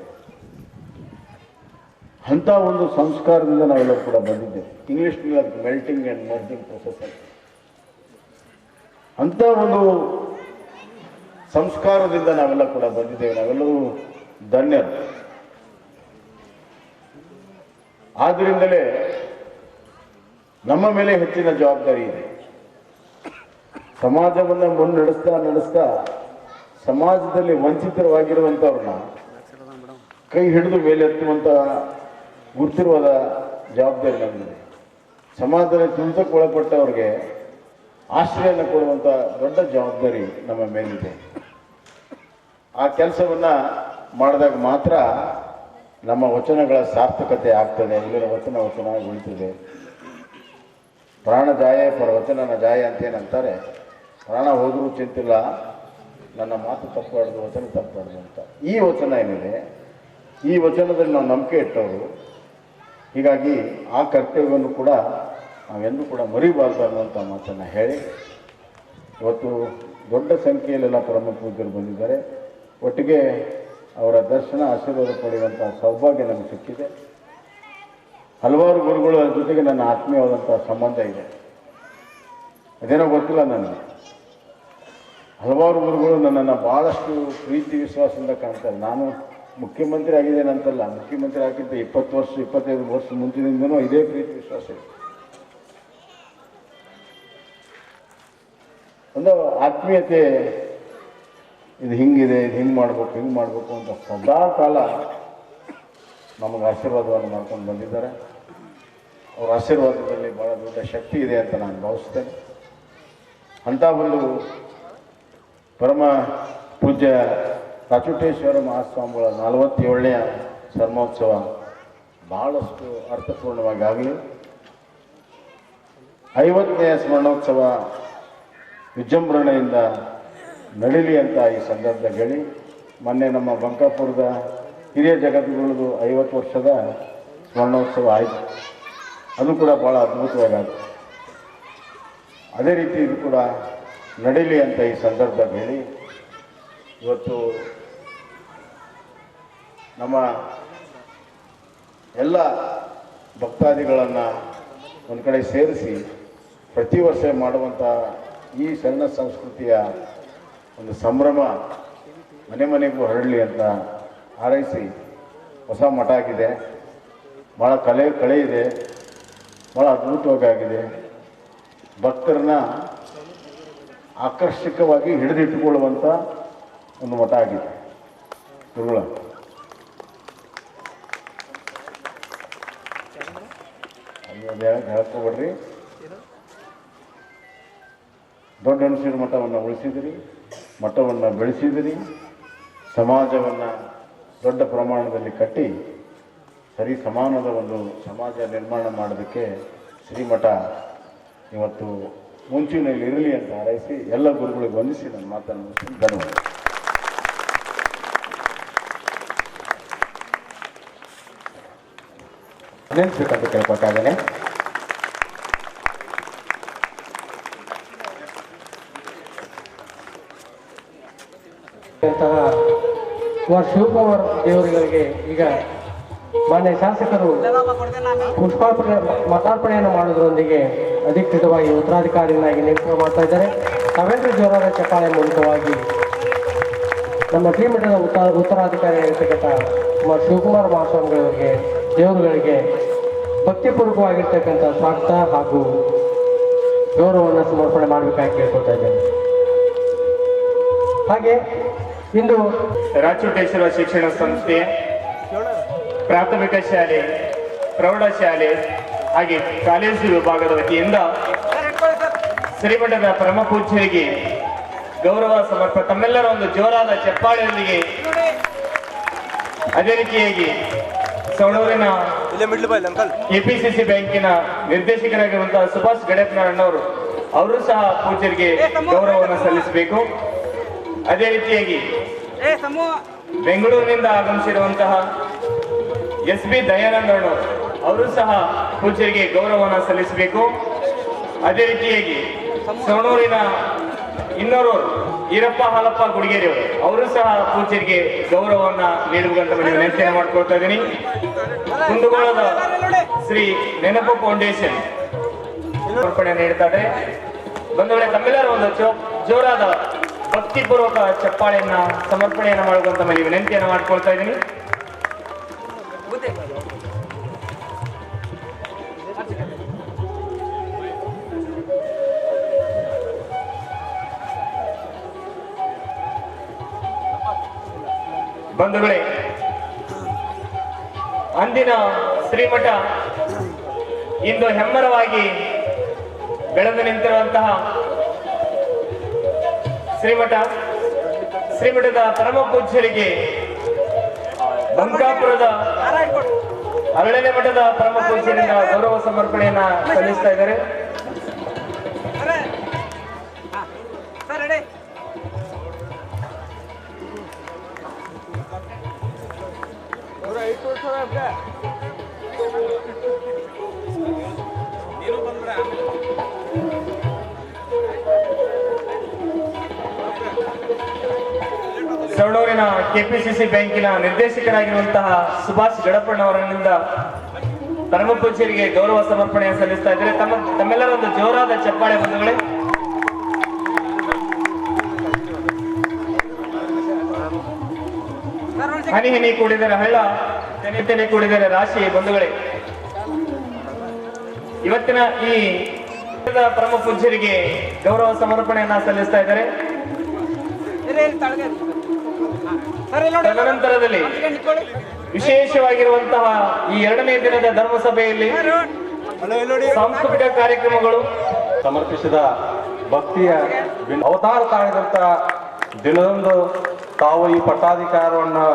ಅಂಥ ಒಂದು ಸಂಸ್ಕಾರದಿಂದ ನಾವೆಲ್ಲ ಕೂಡ ಬಂದಿದ್ದೇವೆ. ಇಂಗ್ಲೀಷ್ನಲ್ಲಿ ಅದಕ್ಕೆ ಮೆಲ್ಟಿಂಗ್ ಆ್ಯಂಡ್ ಮರ್ಜಿಂಗ್ ಪ್ರೊಸೆಸ್ ಅಂತ. ಅಂಥ ಒಂದು ಸಂಸ್ಕಾರದಿಂದ ನಾವೆಲ್ಲ ಕೂಡ ಬಂದಿದ್ದೇವೆ. ನಾವೆಲ್ಲರೂ ಧನ್ಯರು. ಆದ್ದರಿಂದಲೇ ನಮ್ಮ ಮೇಲೆ ಹೆಚ್ಚಿನ ಜವಾಬ್ದಾರಿ ಇದೆ. ಸಮಾಜವನ್ನು ನಡೆಸ್ತಾ ಸಮಾಜದಲ್ಲಿ ವಂಚಿತರಾಗಿರುವಂಥವ್ರನ್ನ ಕೈ ಹಿಡಿದು ಮೇಲೆತ್ತುವಂಥ ಗುರುತಿರುವಾದ ಜವಾಬ್ದಾರಿ ನಮಗಿದೆ. ಸಮಾಜದಲ್ಲಿ ತುಳಿತಕ್ಕೆ ಒಳಪಟ್ಟವ್ರಿಗೆ ಆಶ್ರಯನ ಕೊಡುವಂಥ ದೊಡ್ಡ ಜವಾಬ್ದಾರಿ ನಮ್ಮ ಮೇಲಿದೆ. ಆ ಕೆಲಸವನ್ನು ಮಾಡಿದಾಗ ಮಾತ್ರ ನಮ್ಮ ವಚನಗಳ ಸಾರ್ಥಕತೆ ಆಗ್ತದೆ. ಇಲ್ಲಿನ ವಚನ ಉಳಿತದೆ. ಪ್ರಾಣ ಜಾಯ ವಚನನ ಜಾಯ ಅಂತೇನಂತಾರೆ. ಪ್ರಾಣ ಹೋದರೂ ಚಿಂತಿಲ್ಲ, ನನ್ನ ಮಾತು ತಪ್ಪಾಡ್ದು, ವಚನ ತಪ್ಪಾಡ್ದು ಅಂತ. ಈ ವಚನ ಏನಿದೆ, ಈ ವಚನದಲ್ಲಿ ನಾವು ನಂಬಿಕೆ ಇಟ್ಟವರು. ಹೀಗಾಗಿ ಆ ಕರ್ತವ್ಯವನ್ನು ಕೂಡ ನಾವೆಂದೂ ಕೂಡ ಮರಿಬಾರ್ದು ಅನ್ನುವಂಥ ಮಾತನ್ನು ಹೇಳಿ, ಇವತ್ತು ದೊಡ್ಡ ಸಂಖ್ಯೆಯಲ್ಲೆಲ್ಲ ಪರಮ ಪೂಜ್ಯರು ಬಂದಿದ್ದಾರೆ. ಒಟ್ಟಿಗೆ ಅವರ ದರ್ಶನ ಆಶೀರ್ವಾದ ಪಡೆಯುವಂಥ ಸೌಭಾಗ್ಯ ನಮಗೆ ಸಿಕ್ಕಿದೆ. ಹಲವಾರು ಗುರುಗಳ ಜೊತೆಗೆ ನನ್ನ ಆತ್ಮೀಯವಾದಂಥ ಸಂಬಂಧ ಇದೆ. ಅದೇನೋ ಗೊತ್ತಿಲ್ಲ ನನಗೆ. ಹಲವಾರು ಗುರುಗಳು ನನ್ನನ್ನು ಭಾಳಷ್ಟು ಪ್ರೀತಿ ವಿಶ್ವಾಸದಿಂದ ಕಾಣ್ತಾರೆ. ನಾನು ಮುಖ್ಯಮಂತ್ರಿ ಆಗಿದ್ದೇನೆ ಅಂತಲ್ಲ, ಮುಖ್ಯಮಂತ್ರಿ ಆಗಿದ್ದ 20 ವರ್ಷ 25 ವರ್ಷ ಮುಂಚಿನಿಂದನೂ ಇದೇ ಪ್ರೀತಿ ವಿಶ್ವಾಸ ಇದೆ. ಒಂದು ಆತ್ಮೀಯತೆ, ಇದು ಹಿಂಗಿದೆ, ಇದು ಹಿಂಗೆ ಮಾಡಬೇಕು ಅಂತ ಸದಾ ಕಾಲ ನಮಗೆ ಆಶೀರ್ವಾದವನ್ನು ಮಾಡ್ಕೊಂಡು ಬಂದಿದ್ದಾರೆ. ಅವರ ಆಶೀರ್ವಾದದಲ್ಲಿ ಭಾಳ ದೊಡ್ಡ ಶಕ್ತಿ ಇದೆ ಅಂತ ನಾನು ಭಾವಿಸ್ತೇನೆ. ಅಂಥ ಒಂದು ಪರಮ ಪೂಜ್ಯ ರಾಚುಟೇಶ್ವರ ಮಹಾಸ್ವಾಮಿಗಳ 47ನೇ ಶರ್ಮೋತ್ಸವ ಭಾಳಷ್ಟು ಅರ್ಥಪೂರ್ಣವಾಗಿ ಆಗಲಿ. 50ನೇ ಸ್ಮರಣೋತ್ಸವ ವಿಜೃಂಭಣೆಯಿಂದ ನಡೀಲಿ ಅಂತ ಈ ಸಂದರ್ಭದಲ್ಲಿ ಹೇಳಿ, ಮೊನ್ನೆ ನಮ್ಮ ಬಂಕಾಪುರದ ಹಿರಿಯ ಜಗದ್ಗುರುಗಳದು 50 ವರ್ಷದ ಸ್ಮರಣೋತ್ಸವ ಆಯಿತು. ಅದು ಕೂಡ ಭಾಳ ಅದ್ಭುತವಾಗಿ ಆಯಿತು. ಅದೇ ರೀತಿ ಇದು ಕೂಡ ನಡೀಲಿ ಅಂತ ಈ ಸಂದರ್ಭದಲ್ಲಿ ಹೇಳಿ, ಇವತ್ತು ನಮ್ಮ ಎಲ್ಲ ಭಕ್ತಾದಿಗಳನ್ನು ಒಂದು ಕಡೆ ಸೇರಿಸಿ ಪ್ರತಿ ವರ್ಷ ಮಾಡುವಂಥ ಈ ಶರಣ ಸಂಸ್ಕೃತಿಯ ಒಂದು ಸಂಭ್ರಮ ಮನೆ ಮನೆಗೂ ಹರಡಲಿ ಅಂತ ಹಾರೈಸಿ, ಹೊಸ ಮಠ ಆಗಿದೆ, ಭಾಳ ಕಳೆ ಇದೆ, ಭಾಳ ಅದ್ಭುತವಾಗಿದೆ. ಭಕ್ತರನ್ನ ಆಕರ್ಷಕವಾಗಿ ಹಿಡಿದಿಟ್ಟುಕೊಳ್ಳುವಂಥ ಒಂದು ಮಠ ಆಗಿದೆ. ಗುರುಗಳ ಹೇಳ್ಕೊಬೇಡ್ರಿ. ದೊಡ್ಡ ಹುಣಸೂರು ಮಠವನ್ನು ಉಳಿಸಿದಿರಿ, ಮಠವನ್ನು ಬೆಳೆಸಿದಿರಿ, ಸಮಾಜವನ್ನು ದೊಡ್ಡ ಪ್ರಮಾಣದಲ್ಲಿ ಕಟ್ಟಿ ಸರಿ ಸಮಾನದ ಒಂದು ಸಮಾಜ ನಿರ್ಮಾಣ ಮಾಡೋದಕ್ಕೆ ಶ್ರೀಮಠ ಇವತ್ತು ಮುಂಚೂಣಿಯಲ್ಲಿ ಇರಲಿ ಅಂತ ಹಾರೈಸಿ ಎಲ್ಲ ಗುರುಗಳಿಗೆ ವಂದಿಸಿ ನನ್ನ ಮಾತನ್ನು ಧನ್ಯವಾದ. ನೆನೆಸ್ಬೇಕಂತ ಕೇಳ್ಕೊತಾ ಇದ್ದೇನೆ. ಶಿವಕುಮಾರ್ ದೇವರುಗಳಿಗೆ ಈಗ ಮಾನ್ಯ ಶಾಸಕರು ಮತಾರ್ಪಣೆಯನ್ನು ಮಾಡೋದ್ರೊಂದಿಗೆ ಅಧಿಕೃತವಾಗಿ ಉತ್ತರಾಧಿಕಾರಿಯನ್ನಾಗಿ ನೇಮಕ ಮಾಡ್ತಾ ಇದ್ದಾರೆ. ತಾವೆಲ್ಲರೂ ಜೋರಾದ ಚಪ್ಪಾಳೆ ಮೂಲಕವಾಗಿ ನಮ್ಮ ಶ್ರೀಮಠದ ಉತ್ತರಾಧಿಕಾರಿಯಾಗಿರ್ತಕ್ಕಂಥ ಶಿವಕುಮಾರ ಮಹಾಸ್ವಾಮಿಗಳಿಗೆ ದೇವರುಗಳಿಗೆ ಭಕ್ತಿಪೂರ್ವಕವಾಗಿರ್ತಕ್ಕಂಥ ಸ್ವಾಗತ ಹಾಗೂ ಗೌರವವನ್ನು ಸಮರ್ಪಣೆ ಮಾಡಬೇಕಾಗಿ ಕೇಳ್ಕೊತಾ ಇದ್ದೇನೆ. ಹಾಗೆ ಇಂದು ರಾಚುಟೇಶ್ವರ ಶಿಕ್ಷಣ ಸಂಸ್ಥೆ ಪ್ರಾಥಮಿಕ ಶಾಲೆ, ಪ್ರೌಢಶಾಲೆ ಹಾಗೆ ಕಾಲೇಜು ವಿಭಾಗದ ವತಿಯಿಂದ ಶ್ರೀಮಠದ ಪರಮ ಪೂಜ್ಯರಿಗೆ ಗೌರವ ಸಮರ್ಪಣೆ. ತಮ್ಮೆಲ್ಲರ ಒಂದು ಜೋರಾದ ಚಪ್ಪಾಳೆಯೊಂದಿಗೆ ಅದೇ ರೀತಿಯಾಗಿ ಸವಣೂರಿನ ಕೆಪಿಸಿಸಿ ಬ್ಯಾಂಕಿನ ನಿರ್ದೇಶಕರಾಗಿರುವಂತಹ ಸುಭಾಷ್ ಗಡೇಪ್ನವರಣ್ಣವರು ಅವರು ಸಹ ಪೂಜ್ಯರಿಗೆ ಗೌರವವನ್ನು ಸಲ್ಲಿಸಬೇಕು. ಅದೇ ರೀತಿಯಾಗಿ ಬೆಂಗಳೂರಿನಿಂದ ಆಗಮಿಸಿರುವಂತಹ ಎಸ್ ಬಿ ದಯಾನಂದಣ್ಣ ಅವರು ಸಹ ಪೂಜ್ಯರಿಗೆ ಗೌರವವನ್ನು ಸಲ್ಲಿಸಬೇಕು. ಅದೇ ರೀತಿಯಾಗಿ ಸವಣೂರಿನ ಇನ್ನೋರು ಈರಪ್ಪ ಹಾಲಪ್ಪ ಗುಡಿಗೇರಿ ಅವರು ಸಹ ಪೂಜ್ಯರಿಗೆ ಗೌರವವನ್ನು ನೀಡಬೇಕಂತ ವಿನಂತಿಯನ್ನು ಮಾಡ್ಕೊಳ್ತಾ ಇದ್ದೀನಿ. ಕುಂದಗೋಳದ ಶ್ರೀ ನೆನಪು ಫೌಂಡೇಶನ್ ಸಮರ್ಪಣೆ ನೀಡ್ತಾರೆ. ಬಂಧುಗಳೇ, ತಮ್ಮೆಲ್ಲರ ಒಂದು ಜೋರಾದ ಭಕ್ತಿಪೂರ್ವಕ ಚಪ್ಪಾಳೆಯನ್ನ ಸಮರ್ಪಣೆಯನ್ನು ಮಾಡುವಂತ ವಿನಂತಿಯನ್ನು ಮಾಡ್ಕೊಳ್ತಾ ಇದ್ದೀನಿ. ಬಂಧುಗಳೇ, ಅಂದಿನ ಶ್ರೀಮಠ ಇಂದು ಹೆಮ್ಮರವಾಗಿ ಬೆಳೆದು ನಿಂತಿರುವಂತಹ ಶ್ರೀಮಠದ ಪರಮ ಪೂಜ್ಯರಿಗೆ ಬಂಕಾಪುರದ ಅರಳನೆ ಮಠದ ಪರಮ ಪೂಜ್ಯರಿಂದ ಗೌರವ ಸಮರ್ಪಣೆಯನ್ನ ಸಲ್ಲಿಸ್ತಾ ಇದ್ದಾರೆ. ಸವಣೂರಿನ ಕೆಪಿಸಿಸಿ ಬ್ಯಾಂಕಿನ ನಿರ್ದೇಶಕರಾಗಿರುವಂತಹ ಸುಭಾಷ್ ಗಡಪಣ್ಣವರಿಂದ ಪರಮ ಪೂಜ್ಯರಿಗೆ ಗೌರವ ಸಮರ್ಪಣೆ ಸಲ್ಲಿಸ್ತಾ ಇದ್ದಾರೆ. ತಮ್ಮೆಲ್ಲರ ಒಂದು ಜೋರಾದ ಚಪ್ಪಾಳೆ ಬಂಧುಗಳೇ. ಹನಿ ಹನಿ ಕೂಡಿದರೆ ಹಳ್ಳ, ತೆನೆ ತೆನೆ ಕೂಡಿದರೆ ರಾಶಿ. ಬಂಧುಗಳೇ, ಇವತ್ತಿನ ಈ ಪರಮ ಪೂಜ್ಯರಿಗೆ ಗೌರವ ಸಮರ್ಪಣೆಯನ್ನ ಸಲ್ಲಿಸ್ತಾ ಇದ್ದಾರೆ. ತದನಂತರದಲ್ಲಿ ವಿಶೇಷವಾಗಿರುವಂತಹ ಈ 2ನೇ ದಿನದ ಧರ್ಮಸಭೆಯಲ್ಲಿ ಸಾಂಸ್ಕೃತಿಕ ಕಾರ್ಯಕ್ರಮಗಳು ಸಮರ್ಪಿಸಿದ ಭಕ್ತಿಯ ಅವತಾರ ತಾಳಿದಂತ ದಿನದಂದು ತಾವು ಈ ಪಟ್ಟಾಧಿಕಾರವನ್ನು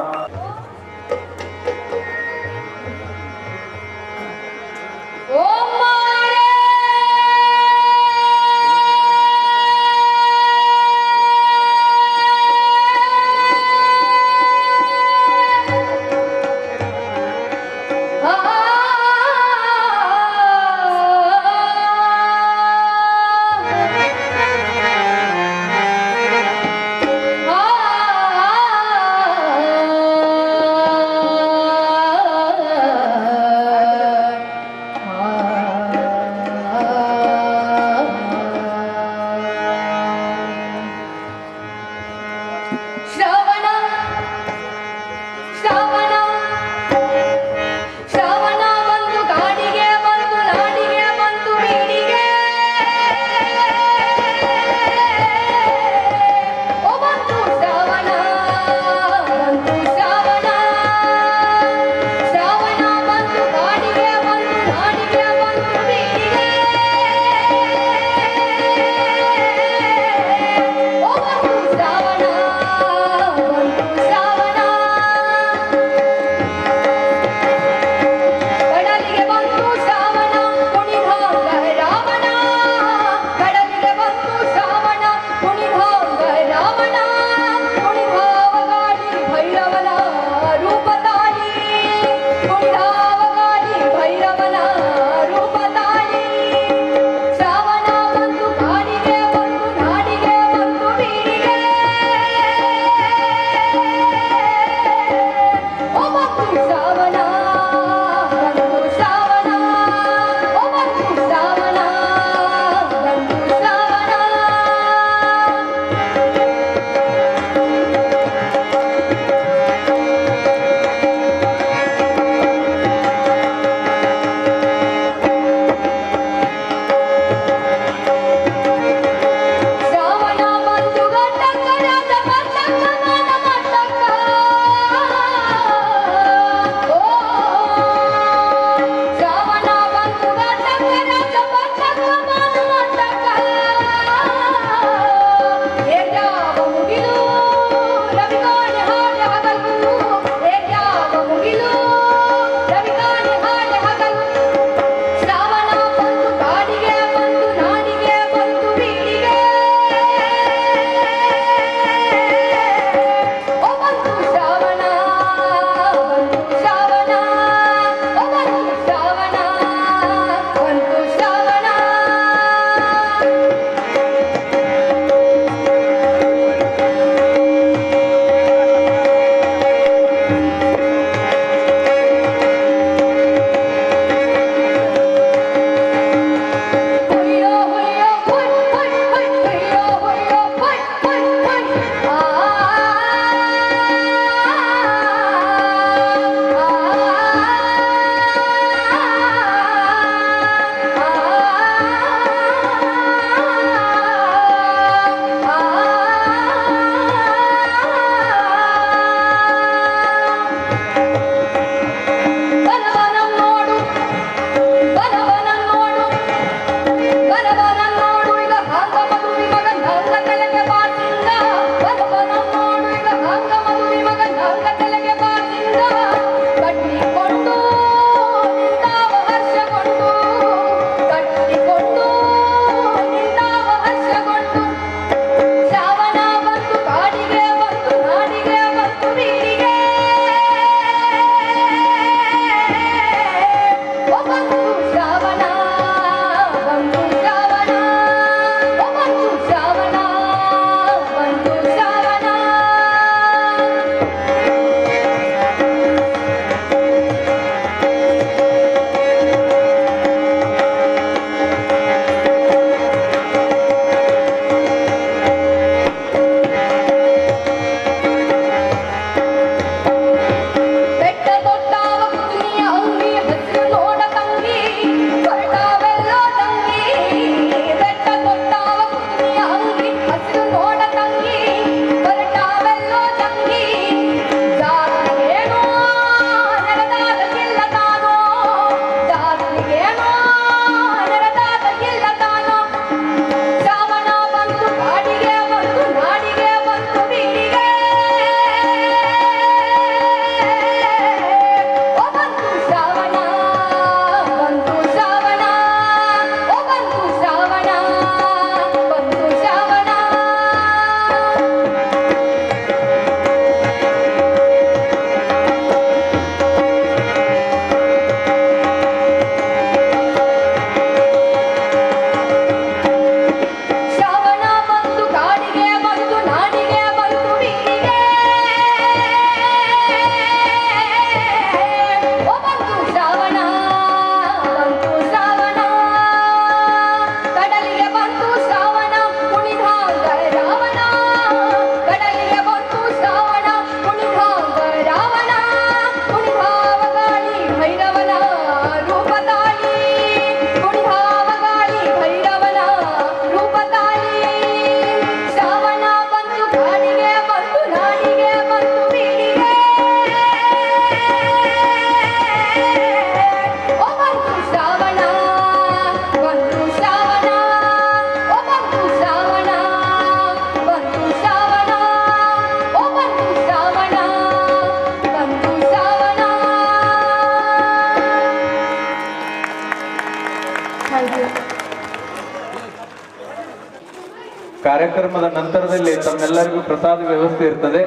ಕಾರ್ಯಕ್ರಮದ ನಂತರದಲ್ಲಿ ತಮ್ಮೆಲ್ಲರಿಗೂ ಪ್ರಸಾದ ವ್ಯವಸ್ಥೆ ಇರ್ತದೆ.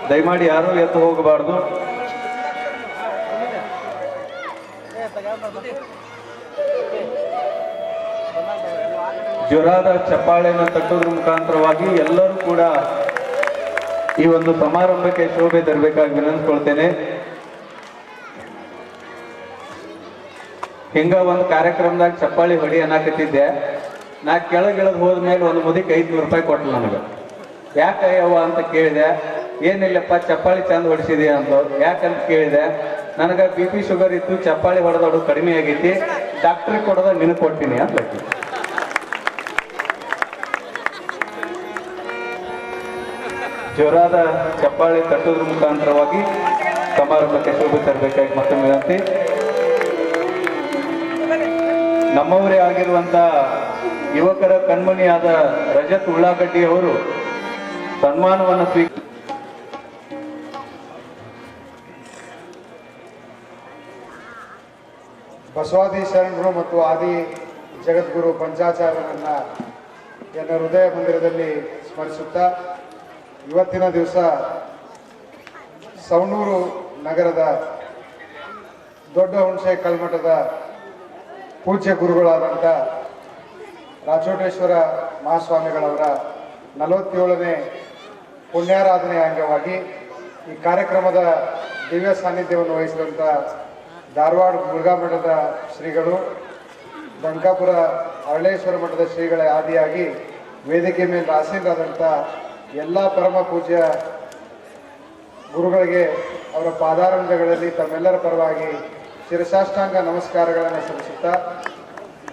ದಯಮಾಡಿ ಯಾರೂ ಎದ್ದು ಹೋಗಬಾರದು. ಜೋರಾದ ಚಪ್ಪಾಳೆಯನ್ನು ತಟ್ಟೋದ್ರ ಮುಖಾಂತರವಾಗಿ ಎಲ್ಲರೂ ಕೂಡ ಈ ಒಂದು ಸಮಾರಂಭಕ್ಕೆ ಶೋಭೆ ತರಬೇಕಾಗಿ ವಿನಂತಿಸ್ಕೊಳ್ತೇನೆ. ಹಿಂಗ ಒಂದು ಕಾರ್ಯಕ್ರಮದಾಗ ಚಪ್ಪಾಳಿ ಹೊಡಿ ಅನ್ನಕತ್ತಿದ್ದೆ. ನಾ ಕೆಳಗಿಳದ್ ಹೋದ್ಮೇಲೆ ಒಂದು ಮುದಿಗೆ 500 ರೂಪಾಯಿ ಕೊಟ್ಟಲು ನನಗೆ. ಯಾಕೆ ಯವ್ವ ಅಂತ ಕೇಳಿದೆ. ಏನಿಲ್ಲಪ್ಪ ಚಪ್ಪಾಳಿ ಚಂದ ಹೊಡಿಸಿದೆ ಅಂತ. ಯಾಕಂತ ಕೇಳಿದೆ. ನನಗೆ BP ಶುಗರ್ ಇತ್ತು, ಚಪ್ಪಾಳಿ ಹೊಡೆದೋಡು ಕಡಿಮೆ ಆಗೈತಿ, ಡಾಕ್ಟ್ರಿಗೆ ಕೊಡೋದ ನಿನಗೆ ಕೊಡ್ತೀನಿ ಅಂತ. ಜೋರಾದ ಚಪ್ಪಾಳಿ ತಟ್ಟೋದ್ರ ಮುಖಾಂತರವಾಗಿ ಸಮಾರಂಭಕ್ಕೆ ಶೋಭೆ ತರಬೇಕಾಗಿ ಮತ್ತೊಮ್ಮೆ ವಿನಂತಿ. ನಮ್ಮವರೇ ಆಗಿರುವಂತ ಯುವಕರ ಕಣ್ಮಣಿಯಾದ ರಜತ್ ಉಳ್ಳಾಗಡ್ಡಿ ಅವರು ಸನ್ಮಾನವನ್ನು ಬಸವಾದಿ ಶರಣರು ಮತ್ತು ಆದಿ ಜಗದ್ಗುರು ಪಂಚಾಚಾರ್ಯರನ್ನ ಎನ್ನ ಹೃದಯ ಮಂದಿರದಲ್ಲಿ ಸ್ಮರಿಸುತ್ತಾ ಇವತ್ತಿನ ದಿವಸ ಸವಣೂರು ನಗರದ ದೊಡ್ಡ ಹುಣಸೆ ಕಲ್ಮಠದ ಪೂಜ್ಯ ಗುರುಗಳಾದಂಥ ರಾಚೋಟೇಶ್ವರ ಮಹಾಸ್ವಾಮಿಗಳವರ 47ನೇ ಪುಣ್ಯಾರಾಧನೆಯ ಅಂಗವಾಗಿ ಈ ಕಾರ್ಯಕ್ರಮದ ದಿವ್ಯ ಸಾನ್ನಿಧ್ಯವನ್ನು ವಹಿಸಿದಂಥ ಧಾರವಾಡ ಮುರುಘಾ ಮಠದ ಶ್ರೀಗಳು, ಬಂಕಾಪುರ ಅರಳೇಶ್ವರ ಮಠದ ಶ್ರೀಗಳ ಆದಿಯಾಗಿ ವೇದಿಕೆ ಮೇಲೆ ಆಸೀನರಾದಂಥ ಎಲ್ಲ ಪರಮ ಪೂಜ್ಯ ಗುರುಗಳಿಗೆ ಅವರ ಪಾದಾರಂಭಗಳಲ್ಲಿ ತಮ್ಮೆಲ್ಲರ ಪರವಾಗಿ ಶಿರಸಾಷ್ಟಾಂಗ ನಮಸ್ಕಾರಗಳನ್ನು ಸಲ್ಲಿಸುತ್ತಾ,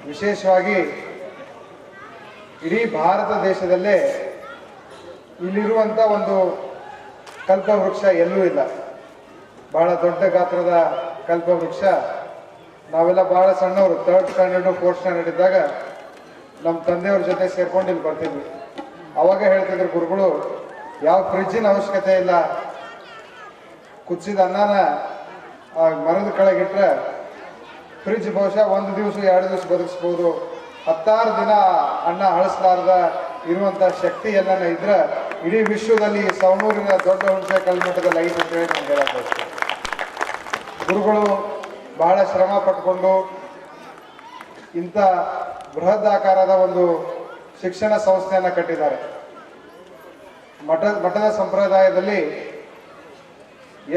ವಿಶೇಷವಾಗಿ ಇಡೀ ಭಾರತ ದೇಶದಲ್ಲೇ ಇಲ್ಲಿರುವಂಥ ಒಂದು ಕಲ್ಪವೃಕ್ಷ ಎಲ್ಲೂ ಇಲ್ಲ. ಬಹಳ ದೊಡ್ಡ ಗಾತ್ರದ ಕಲ್ಪವೃಕ್ಷ. ನಾವೆಲ್ಲ ಬಹಳ ಸಣ್ಣವರು, 3rd ಸ್ಟ್ಯಾಂಡರ್ಡು 4th ಸ್ಟ್ಯಾಂಡರ್ಡ್ ಇದ್ದಾಗ ನಮ್ಮ ತಂದೆಯವ್ರ ಜೊತೆ ಸೇರ್ಕೊಂಡು ಇಲ್ಲಿ ಬರ್ತಿದ್ವಿ. ಅವಾಗ ಹೇಳ್ತಿದ್ರು ಗುರುಗಳು, ಯಾವ ಫ್ರಿಜ್ಜಿನ ಅವಶ್ಯಕತೆ ಇಲ್ಲ, ಕುದಿಸಿದ ಅನ್ನನ ಮರದ ಕೆಳಗಿಟ್ರೆ ಫ್ರಿಜ್ ಬಹುಶಃ 1 ದಿವಸ 2 ದಿವಸ ಬದುಕಿಸ್ಬೋದು, 16 ದಿನ ಅನ್ನ ಹಳಸಲಾರದ ಇರುವಂಥ ಶಕ್ತಿ ಎಲ್ಲನ ಇದ್ರೆ ಇಡೀ ವಿಶ್ವದಲ್ಲಿ ಸವಣೂರಿನ ದೊಡ್ಡ ಹುಣಸೆ ಕಲ್ಮಠದಲ್ಲಿ ಐದು ಅಂತ ಹೇಳಿ ನಾನು ಹೇಳಬೇಕು. ಗುರುಗಳು ಬಹಳ ಶ್ರಮ ಪಟ್ಕೊಂಡು ಇಂಥ ಬೃಹದಾಕಾರದ ಒಂದು ಶಿಕ್ಷಣ ಸಂಸ್ಥೆಯನ್ನು ಕಟ್ಟಿದ್ದಾರೆ. ಮಠದ ಸಂಪ್ರದಾಯದಲ್ಲಿ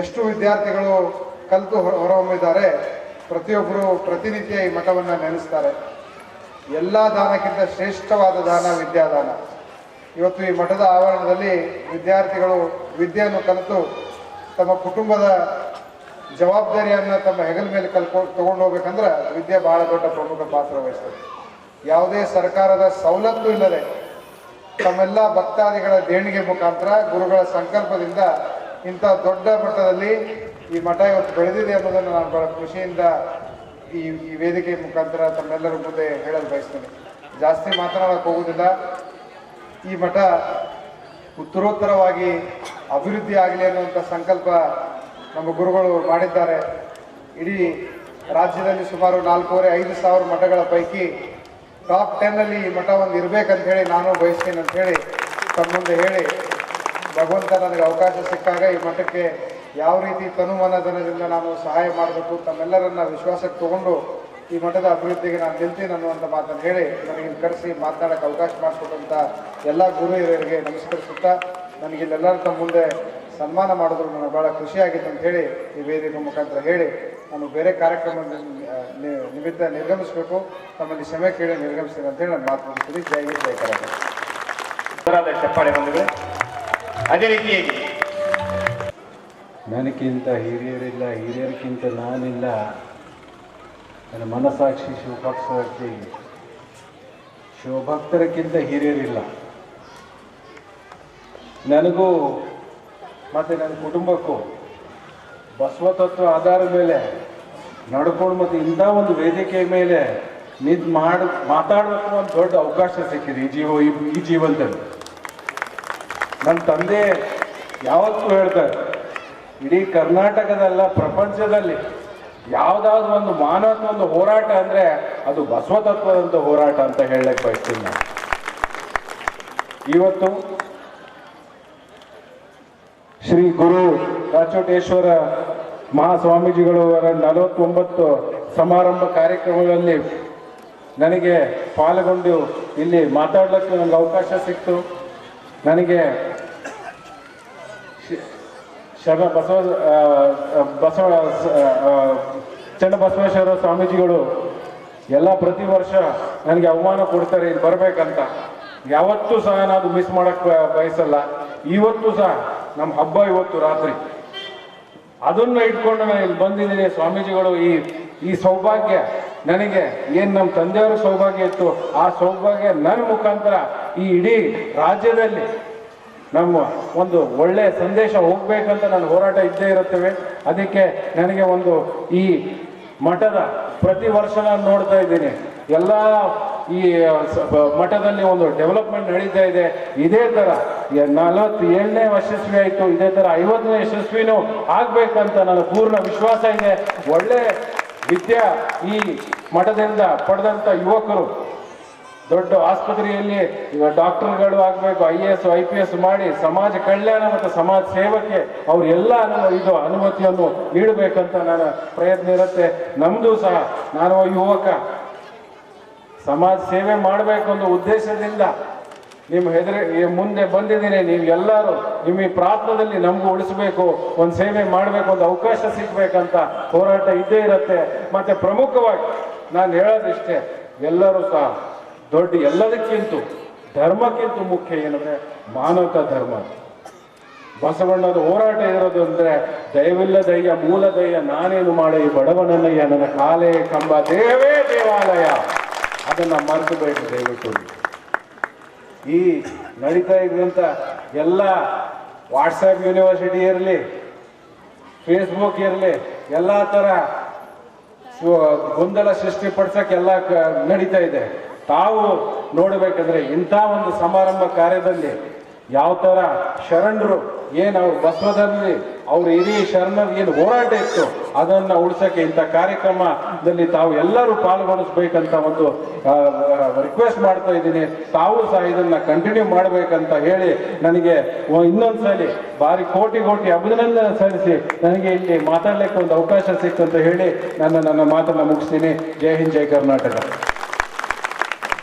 ಎಷ್ಟು ವಿದ್ಯಾರ್ಥಿಗಳು ಕಲಿತು ಹೊರಹೊಮ್ಮಿದ್ದಾರೆ. ಪ್ರತಿಯೊಬ್ಬರು ಪ್ರತಿನಿತ್ಯ ಈ ಮಠವನ್ನು ನೆನೆಸ್ತಾರೆ. ಎಲ್ಲ ದಾನಕ್ಕಿಂತ ಶ್ರೇಷ್ಠವಾದ ದಾನ ವಿದ್ಯಾದಾನ. ಇವತ್ತು ಈ ಮಠದ ಆವರಣದಲ್ಲಿ ವಿದ್ಯಾರ್ಥಿಗಳು ವಿದ್ಯೆಯನ್ನು ಕಲಿತು ತಮ್ಮ ಕುಟುಂಬದ ಜವಾಬ್ದಾರಿಯನ್ನು ತಮ್ಮ ಹೆಗಲ ಮೇಲೆ ತಗೊಂಡು ಹೋಗ್ಬೇಕಂದ್ರೆ ವಿದ್ಯೆ ಬಹಳ ದೊಡ್ಡ ಪ್ರಮುಖ ಪಾತ್ರ ವಹಿಸ್ತದೆ. ಯಾವುದೇ ಸರ್ಕಾರದ ಸವಲತ್ತು ಇಲ್ಲದೆ ತಮ್ಮೆಲ್ಲ ಭಕ್ತಾದಿಗಳ ದೇಣಿಗೆ ಮುಖಾಂತರ ಗುರುಗಳ ಸಂಕಲ್ಪದಿಂದ ಇಂಥ ದೊಡ್ಡ ಮಟ್ಟದಲ್ಲಿ ಈ ಮಠ ಇವತ್ತು ಬೆಳೆದಿದೆ ಅನ್ನೋದನ್ನು ನಾನು ಬಹಳ ಖುಷಿಯಿಂದ ಈ ವೇದಿಕೆ ಮುಖಾಂತರ ತಮ್ಮೆಲ್ಲರ ಮುಂದೆ ಹೇಳಲು ಬಯಸ್ತೇನೆ. ಜಾಸ್ತಿ ಮಾತನಾಡಕ್ಕೆ ಹೋಗುವುದಿಲ್ಲ. ಈ ಮಠ ಉತ್ತರೋತ್ತರವಾಗಿ ಅಭಿವೃದ್ಧಿ ಆಗಲಿ ಅನ್ನುವಂಥ ಸಂಕಲ್ಪ ನಮ್ಮ ಗುರುಗಳು ಮಾಡಿದ್ದಾರೆ. ಇಡೀ ರಾಜ್ಯದಲ್ಲಿ ಸುಮಾರು 4,500 ಸಾವಿರ ಮಠಗಳ ಪೈಕಿ ಟಾಪ್ 10ನಲ್ಲಿ ಈ ಮಠ ಒಂದು ಇರಬೇಕಂತ ಹೇಳಿ ನಾನು ಬಯಸ್ತೀನಿ ಅಂತ ಹೇಳಿ ತಮ್ಮ ಮುಂದೆ ಹೇಳಿ, ಭಗವಂತ ನನಗೆ ಅವಕಾಶ ಸಿಕ್ಕಾಗ ಈ ಮಠಕ್ಕೆ ಯಾವ ರೀತಿ ತನುಮನಧನದಿಂದ ನಾನು ಸಹಾಯ ಮಾಡಬೇಕು, ತಮ್ಮೆಲ್ಲರನ್ನ ವಿಶ್ವಾಸಕ್ಕೆ ತಗೊಂಡು ಈ ಮಠದ ಅಭಿವೃದ್ಧಿಗೆ ನಾನು ನಿಲ್ತೀನಿ ಅನ್ನುವಂಥ ಮಾತನ್ನು ಹೇಳಿ ನನಗೆ ಕರೆಸಿ ಮಾತನಾಡೋಕ್ಕೆ ಅವಕಾಶ ಮಾಡಿಕೊಟ್ಟಂಥ ಎಲ್ಲ ಗುರು ಹಿರಿಯರಿಗೆ ನಮಸ್ಕರಿಸುತ್ತಾ, ನನಗಿಲ್ಲೆಲ್ಲರೂ ತಮ್ಮ ಮುಂದೆ ಸನ್ಮಾನ ಮಾಡಿದ್ರು ನನಗೆ ಭಾಳ ಖುಷಿಯಾಗಿತ್ತು ಅಂತ ಹೇಳಿ ಈ ವೇದಿಕೆ ಮುಖಾಂತರ ಹೇಳಿ ನಾನು ಬೇರೆ ಕಾರ್ಯಕ್ರಮ ನಿಮಿತ್ತ ನಿರ್ಗಮಿಸಬೇಕು, ತಮ್ಮಲ್ಲಿ ಕ್ಷಮೆ ಕೇಳಿ ನಿರ್ಗಮಿಸ್ತೀನಿ ಅಂತ ಹೇಳಿ ನಾನು ಮಾತು ಮುಗಿಸ್ತೀನಿ. ಜೈ ಹಿಂದ್, ಜೈ ಕರ್ನಾಟಕ. ಚಪ್ಪಾಳೆ ಬಂಧುಗಳೇ, ಅದೇ ರೀತಿಯಾಗಿ ನನಗಿಂತ ಹಿರಿಯರಿಲ್ಲ, ಹಿರಿಯರಿಗಿಂತ ನಾನಿಲ್ಲ, ನನ್ನ ಮನಸ್ಸಾಕ್ಷಿ ಶಿವಭಕ್ತರಾಗಿ ಶಿವಭಕ್ತರಕ್ಕಿಂತ ಹಿರಿಯರಿಲ್ಲ. ನನಗೂ ಮತ್ತು ನನ್ನ ಕುಟುಂಬಕ್ಕೂ ಬಸವ ತತ್ವ ಆಧಾರದ ಮೇಲೆ ನಡ್ಕೊಂಡು ಮತ್ತು ಇಂಥ ಒಂದು ವೇದಿಕೆ ಮೇಲೆ ನಿಂತು ಮಾತಾಡಬೇಕು ಒಂದು ದೊಡ್ಡ ಅವಕಾಶ ಸಿಕ್ಕಿದೆ ಈ ಜೀವನದಲ್ಲಿ. ನನ್ನ ತಂದೆ ಯಾವತ್ತೂ ಹೇಳ್ತಾರೆ, ಇಡೀ ಕರ್ನಾಟಕದಲ್ಲ ಪ್ರಪಂಚದಲ್ಲಿ ಯಾವುದಾದ್ರು ಒಂದು ಮಾನವತ್ವ ಒಂದು ಹೋರಾಟ ಅಂದರೆ ಅದು ಬಸವ ತತ್ವದಂಥ ಹೋರಾಟ ಅಂತ ಹೇಳಕ್ಕೆ ಬಯಸ್ತೀನಿ ನಾನು. ಇವತ್ತು ಶ್ರೀ ಗುರು ರಾಚೋಟೇಶ್ವರ ಮಹಾಸ್ವಾಮೀಜಿಗಳವರ 49 ಸಮಾರಂಭ ಕಾರ್ಯಕ್ರಮಗಳಲ್ಲಿ ನನಗೆ ಪಾಲ್ಗೊಂಡು ಇಲ್ಲಿ ಮಾತಾಡಲಿಕ್ಕೆ ನನಗೆ ಅವಕಾಶ ಸಿಕ್ತು. ನನಗೆ ಚನ್ನಬಸವೇಶ್ವರ ಸ್ವಾಮೀಜಿಗಳು ಎಲ್ಲ ಪ್ರತಿ ವರ್ಷ ನನಗೆ ಅವಮಾನ ಕೊಡ್ತಾರೆ ಇಲ್ಲಿ ಬರಬೇಕಂತ. ಯಾವತ್ತೂ ಸಹ ನಾನು ಮಿಸ್ ಮಾಡಕ್ಕೆ ಬಯಸಲ್ಲ. ಇವತ್ತು ಸಹ ನಮ್ಮ ಹಬ್ಬ ಇವತ್ತು ರಾತ್ರಿ, ಅದನ್ನು ಇಟ್ಕೊಂಡು ನಾನು ಇಲ್ಲಿ ಬಂದಿದ್ದೀನಿ. ಸ್ವಾಮೀಜಿಗಳು ಈ ಸೌಭಾಗ್ಯ ನನಗೆ ಏನು ನಮ್ಮ ತಂದೆಯವರ ಸೌಭಾಗ್ಯ ಇತ್ತು, ಆ ಸೌಭಾಗ್ಯ ನನ್ನ ಮುಖಾಂತರ ಈ ಇಡೀ ರಾಜ್ಯದಲ್ಲಿ ನಮ್ಮ ಒಂದು ಒಳ್ಳೆಯ ಸಂದೇಶ ಹೋಗ್ಬೇಕಂತ ನನ್ನ ಹೋರಾಟ ಇದ್ದೇ ಇರುತ್ತವೆ. ಅದಕ್ಕೆ ನನಗೆ ಒಂದು ಈ ಮಠದ ಪ್ರತಿ ವರ್ಷ ನಾನು ನೋಡ್ತಾ ಇದ್ದೀನಿ, ಎಲ್ಲ ಈ ಮಠದಲ್ಲಿ ಒಂದು ಡೆವಲಪ್ಮೆಂಟ್ ನಡೀತಾ ಇದೆ. ಇದೇ ಥರ 47ನೇ ಯಶಸ್ವಿ ಆಯಿತು, ಇದೇ ಥರ 50ನೇ ಯಶಸ್ವಿನೂ ಆಗಬೇಕಂತ ನನ್ನ ಪೂರ್ಣ ವಿಶ್ವಾಸ ಇದೆ. ಒಳ್ಳೆ ವಿದ್ಯಾ ಈ ಮಠದಿಂದ ಪಡೆದಂಥ ಯುವಕರು ದೊಡ್ಡ ಆಸ್ಪತ್ರೆಯಲ್ಲಿ ಈಗ ಡಾಕ್ಟರ್ಗಳು ಆಗಬೇಕು, IAS IPS ಮಾಡಿ ಸಮಾಜ ಕಲ್ಯಾಣ ಮತ್ತು ಸಮಾಜ ಸೇವಕ್ಕೆ ಅವರೆಲ್ಲ ಅನುಮತಿಯನ್ನು ನೀಡಬೇಕಂತ ನನ್ನ ಪ್ರಯತ್ನ ಇರುತ್ತೆ. ನಮ್ಮದು ಸಹ ನಾನು ಯುವಕ ಸಮಾಜ ಸೇವೆ ಮಾಡಬೇಕು ಅನ್ನೋ ಉದ್ದೇಶದಿಂದ ನಿಮ್ಮ ಮುಂದೆ ಬಂದಿದ್ದೀನಿ. ನೀವು ಎಲ್ಲರೂ ನಿಮ್ಮ ಈ ಪ್ರಾಂತದಲ್ಲಿ ನಮಗೂ ಉಳಿಸ್ಬೇಕು, ಒಂದು ಸೇವೆ ಮಾಡಬೇಕು, ಒಂದು ಅವಕಾಶ ಸಿಗ್ಬೇಕಂತ ಹೋರಾಟ ಇದ್ದೇ ಇರುತ್ತೆ. ಮತ್ತೆ ಪ್ರಮುಖವಾಗಿ ನಾನು ಹೇಳೋದಿಷ್ಟೇ, ಎಲ್ಲರೂ ಸಹ ದೊಡ್ಡ ಎಲ್ಲದಕ್ಕಿಂತ ಧರ್ಮಕ್ಕಿಂತ ಮುಖ್ಯ ಏನಂದ್ರೆ ಮಾನವತಾ ಧರ್ಮ. ಬಸವಣ್ಣದ ಹೋರಾಟ ಇರೋದು ಅಂದ್ರೆ ದಯವಿಲ್ಲ ದಯ್ಯ ಮೂಲ ದಯ್ಯ ನಾನೇನು ಮಾಡಿ ಬಡವನನ್ನಯ್ಯ ನನ್ನ ಕಾಲೇ ಕಂಬ ದೇವೇ ದೇವಾಲಯ. ಅದನ್ನ ಮರೆತುಬೇಕು ದಯವಿಟ್ಟು. ಈ ನಡೀತಾ ಇದ್ದಂಥ ಎಲ್ಲ ವಾಟ್ಸಪ್ ಯೂನಿವರ್ಸಿಟಿ ಇರಲಿ, ಫೇಸ್ಬುಕ್ ಇರಲಿ, ಎಲ್ಲ ಥರ ಗೊಂದಲ ಸೃಷ್ಟಿಪಡಿಸೋಕ್ಕೆಲ್ಲ ನಡೀತಾ ಇದೆ. ತಾವು ನೋಡಬೇಕಂದ್ರೆ ಇಂಥ ಒಂದು ಸಮಾರಂಭ ಕಾರ್ಯದಲ್ಲಿ ಯಾವ ಥರ ಶರಣರು ಏನು ಅವ್ರ ಬಸವದಲ್ಲಿ ಅವ್ರ ಇಡೀ ಶರಣರ ಏನು ಹೋರಾಟ ಇತ್ತು ಅದನ್ನು ಉಳಿಸೋಕ್ಕೆ ಇಂಥ ಕಾರ್ಯಕ್ರಮದಲ್ಲಿ ತಾವು ಎಲ್ಲರೂ ಪಾಲ್ಗೊಳಿಸ್ಬೇಕಂತ ಒಂದು ರಿಕ್ವೆಸ್ಟ್ ಮಾಡ್ತಾ ಇದ್ದೀನಿ. ತಾವು ಸಹ ಇದನ್ನು ಕಂಟಿನ್ಯೂ ಮಾಡಬೇಕಂತ ಹೇಳಿ ನನಗೆ ಇನ್ನೊಂದ್ಸಲಿ ಭಾರಿ ಕೋಟಿ ಅಭಿನಂದನೆ ಸಲ್ಲಿಸಿ ನನಗೆ ಇಲ್ಲಿ ಮಾತಾಡಲಿಕ್ಕೆ ಒಂದು ಅವಕಾಶ ಸಿಕ್ತಂತ ಹೇಳಿ ನನ್ನ ಮಾತನ್ನು ಮುಗಿಸ್ತೀನಿ. ಜೈ ಹಿಂದ್, ಜೈ ಕರ್ನಾಟಕ.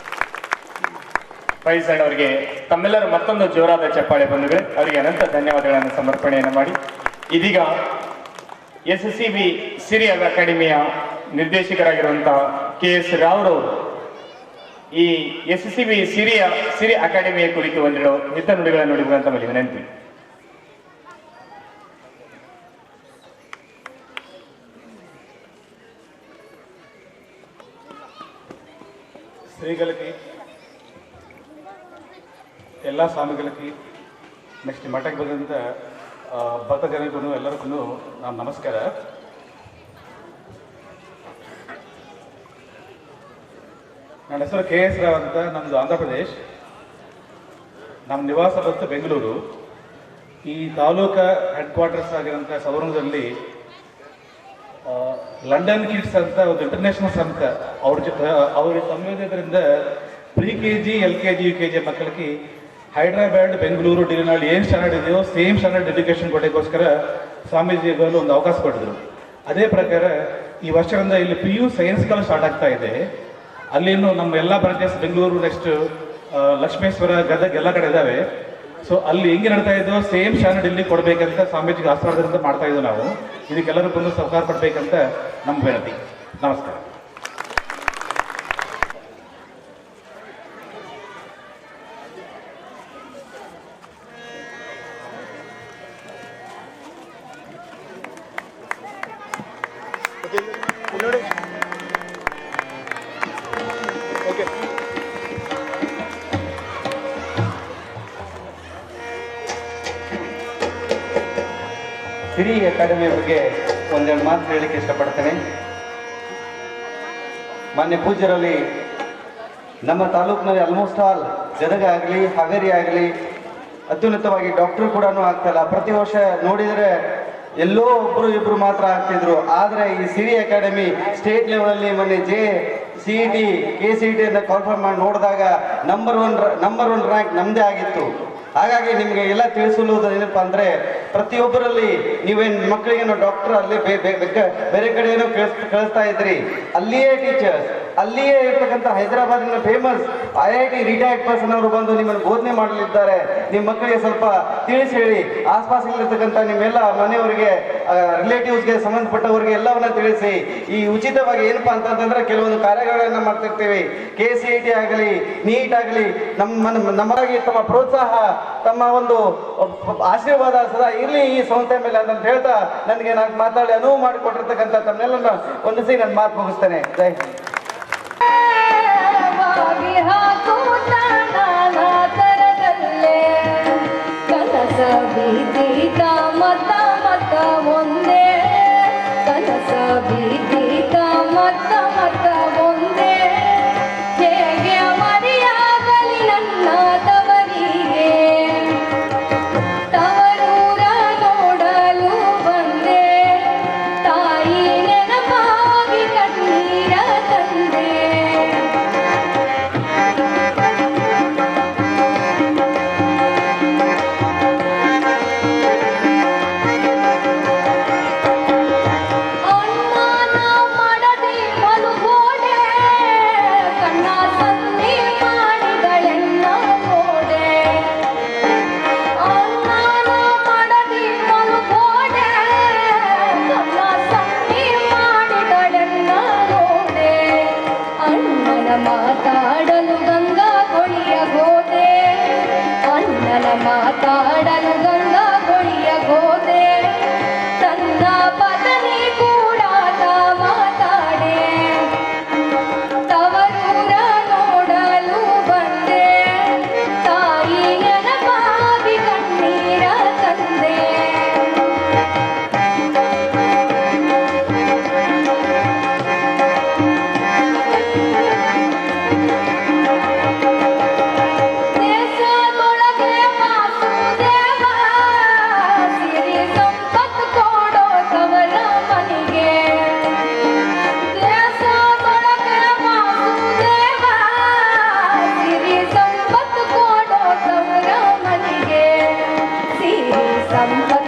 ಫೈಸಲ್ ಅವರಿಗೆ ತಮ್ಮೆಲ್ಲರೂ ಮತ್ತೊಂದು ಜೋರಾದ ಚಪ್ಪಾಳೆ ಬಂಧುಗಳೇ, ಅವರಿಗೆ ಅನಂತ ಧನ್ಯವಾದಗಳನ್ನು ಸಮರ್ಪಣೆಯನ್ನು ಮಾಡಿ ಇದೀಗ SSCB ಸಿರಿ ಅಕಾಡೆಮಿಯ ನಿರ್ದೇಶಕರಾಗಿರುವಂತಹ KS ರಾವ್ರವರು ಈ SSCB ಸಿರಿ ಅಕಾಡೆಮಿಯ ಕುರಿತು ಒಂದೆರಡು ಹಿತ ನುಡಿಗಳನ್ನು ನುಡಿಯುವಂತ ಮೇಲೆ ವಿನಂತಿ. ಶ್ರೀಗಳಿಗೆ ಎಲ್ಲ ಸ್ವಾಮಿಗಳಿಗೆ ನೆಕ್ಸ್ಟ್ ಮಠಕ್ಕೆ ಬಂದಂಥ ಭಕ್ತ ಜನರಿಗೂ ಎಲ್ಲರಿಗೂ ನಾನು ನಮಸ್ಕಾರ. ನನ್ನ ಹೆಸರು KS ರಾವ್ ಅಂತ, ನಮ್ಮದು ಆಂಧ್ರ ಪ್ರದೇಶ್, ನಮ್ಮ ನಿವಾಸ ಬಂತು ಬೆಂಗಳೂರು. ಈ ತಾಲೂಕಾ ಹೆಡ್ ಕ್ವಾರ್ಟರ್ಸ್ ಆಗಿರೋಂಥ ಸವರ್ಣದಲ್ಲಿ ಲಂಡನ್ ಕಿಡ್ಸ್ ಅಂತ ಒಂದು ಇಂಟರ್ನ್ಯಾಷನಲ್ ಸಂಸ್ಥೆ ಅವ್ರ ಸಂಯೋಜನೆಯಿಂದ pre-KG LKG UKG ಮಕ್ಕಳಿಗೆ ಹೈದ್ರಾಬಾದ್ ಬೆಂಗಳೂರು ಡಿಲಿನಾಳು ಏನು ಸ್ಟ್ಯಾಂಡರ್ಡ್ ಇದೆಯೋ ಸೇಮ್ ಸ್ಟ್ಯಾಂಡರ್ಡ್ ಎಜುಕೇಷನ್ ಕೊಡೋಕ್ಕೋಸ್ಕರ ಸ್ವಾಮೀಜಿಗಳು ಒಂದು ಅವಕಾಶ ಕೊಟ್ಟಿದ್ರು. ಅದೇ ಪ್ರಕಾರ ಈ ವರ್ಷದಿಂದ ಇಲ್ಲಿ PU ಸೈನ್ಸ್ಗಳು ಸ್ಟಾರ್ಟ್ ಆಗ್ತಾ ಇದೆ. ಅಲ್ಲಿನೂ ನಮ್ಮ ಎಲ್ಲ ಬ್ರಾಂಚಸ್ ಬೆಂಗಳೂರು, ನೆಕ್ಸ್ಟ್ ಲಕ್ಷ್ಮೇಶ್ವರ, ಗದಗ ಎಲ್ಲ ಕಡೆ ಇದ್ದಾವೆ. ಸೊ ಅಲ್ಲಿ ಹೆಂಗೆ ನಡ್ತಾ ಇದ್ದೋ ಸೇಮ್ ಸ್ಟ್ಯಾಂಡರ್ಡ್ ಇಲ್ಲಿ ಕೊಡಬೇಕಂತ ಸ್ವಾಮೀಜಿಗೆ ಆಶೀರ್ವಾದದಿಂದ ಮಾಡ್ತಾ ಇದ್ದೋ ನಾವು. ಇದಕ್ಕೆಲ್ಲರೂ ಬಂದು ಸಹಕಾರ ಪಡಬೇಕಂತ ನಮ್ಮ ವಿನಂತಿ. ನಮಸ್ಕಾರ. ಸಿರಿ ಅಕಾಡೆಮಿ ಬಗ್ಗೆ ಒಂದೆರಡು ಮಾತು ಹೇಳಲಿಕ್ಕೆ ಇಷ್ಟಪಡ್ತೇನೆ. ಮಾನ್ಯ ಪೂಜ್ಯರಲ್ಲಿ ನಮ್ಮ ತಾಲೂಕಿನಲ್ಲಿ ಆಲ್ಮೋಸ್ಟ್ ಆಲ್ ಗದಗ ಆಗಲಿ, ಹಾವೇರಿ ಆಗಲಿ, ಅತ್ಯುನ್ನತವಾಗಿ ಡಾಕ್ಟರ್ ಕೂಡ ಆಗ್ತಾಯಿಲ್ಲ. ಪ್ರತಿ ವರ್ಷ ನೋಡಿದರೆ ಎಲ್ಲೋ ಒಬ್ಬರು ಇಬ್ಬರು ಮಾತ್ರ ಆಗ್ತಿದ್ರು. ಆದರೆ ಈ ಸಿರಿ ಅಕಾಡೆಮಿ ಸ್ಟೇಟ್ ಲೆವೆಲಲ್ಲಿ ಮೊನ್ನೆ CET KCET ಅಂತ ಕಾಲ್ಫಾರ್ಮ್ ಮಾಡಿ ನೋಡಿದಾಗ ನಂಬರ್ ಒನ್ ರ್ಯಾಂಕ್ ನಮ್ಮದೇ ಆಗಿತ್ತು. ಹಾಗಾಗಿ ನಿಮಗೆ ಎಲ್ಲ ತಿಳಿಸಲು ಏನಪ್ಪ ಅಂದರೆ, ಪ್ರತಿಯೊಬ್ಬರಲ್ಲಿ ನೀವೇನು ಮಕ್ಕಳಿಗೇನೋ ಡಾಕ್ಟರ್ ಅಲ್ಲಿ ಬೇರೆ ಕಡೆ ಏನೋ ಕಳಿಸ್ತಾ ಇದ್ರಿ, ಅಲ್ಲಿಯೇ ಟೀಚರ್ಸ್, ಅಲ್ಲಿಯೇ ಇರ್ತಕ್ಕಂಥ ಹೈದರಾಬಾದಿನ ಫೇಮಸ್ IIT ರಿಟೈರ್ಡ್ ಪರ್ಸನ್ ಅವರು ಬಂದು ನಿಮ್ಮನ್ನು ಬೋಧನೆ ಮಾಡಲಿದ್ದಾರೆ. ನಿಮ್ಮ ಮಕ್ಕಳಿಗೆ ಸ್ವಲ್ಪ ತಿಳಿಸಿ ಹೇಳಿ, ಆಸ್ಪಾಸಲ್ಲಿರ್ತಕ್ಕಂಥ ನಿಮ್ಮೆಲ್ಲ ಮನೆಯವರಿಗೆ, ರಿಲೇಟಿವ್ಸ್ಗೆ ಸಂಬಂಧಪಟ್ಟವರಿಗೆ ಎಲ್ಲವನ್ನ ತಿಳಿಸಿ. ಈ ಉಚಿತವಾಗಿ ಏನಪ್ಪಾ ಅಂತಂದ್ರೆ ಕೆಲವೊಂದು ಕಾರ್ಯಗಳನ್ನು ಮಾಡ್ತಿರ್ತೀವಿ. KCET ಆಗಲಿ, ನೀಟ್ ಆಗಲಿ, ನಮಗಾಗಿ ತಮ್ಮ ಪ್ರೋತ್ಸಾಹ, ತಮ್ಮ ಒಂದು ಆಶೀರ್ವಾದ ಸದಾ ಇರಲಿ ಈ ಸಂಸ್ಥೆ ಮೇಲೆ ಅಂತ ಹೇಳ್ತಾ, ನನಗೆ ನಾನು ಮಾತಾಡಿ ಅನುವು ಮಾಡಿಕೊಟ್ಟಿರ್ತಕ್ಕಂಥ ತಮ್ಮೆಲ್ಲ ಒಂದಿಸಿ ನನ್ನ ಮಾತು ಮುಗಿಸ್ತೇನೆ. ಜೈ ಹಿಂದ್. ಕನಸ ಬೀದೀತ ಮತ ಮತ ಒಂದೇ, ಕನಸ ಬೀದೀತ ಮತ ಮತ ಒಂದೇ, ಹೇಗೆ ಮರೆಯಾಗಲಿ ನನ್ನ ತವರಿಗೆ, ತವರೂರ ನೋಡಲು ಬಂದೆ, ತಾಯಿ ನೆನಪಾಗಿ ಕಣ್ಣೀರ ತಂದೆ. ಮಾತಾಡಲು ಗಂಗಾ ಕೊಳಿಯ ಗೋದೆ, ಅಣ್ಣನ ಮಾತಾಡಲು ಗಂಗಾ ಕೊಳಿಯ ಗೋದೆ, ತನ್ನ ಪತ್ನಿ ಕೂಡ ಮಾತಾಡೆ, ತವರೂರ ನೋಡಲು ಬಂದೆ, ತಾಯಿ ನೆನಪಾಗಿ ಕಣ್ಣೀರ ತಂದೆ. ಸಂಪತ್ತು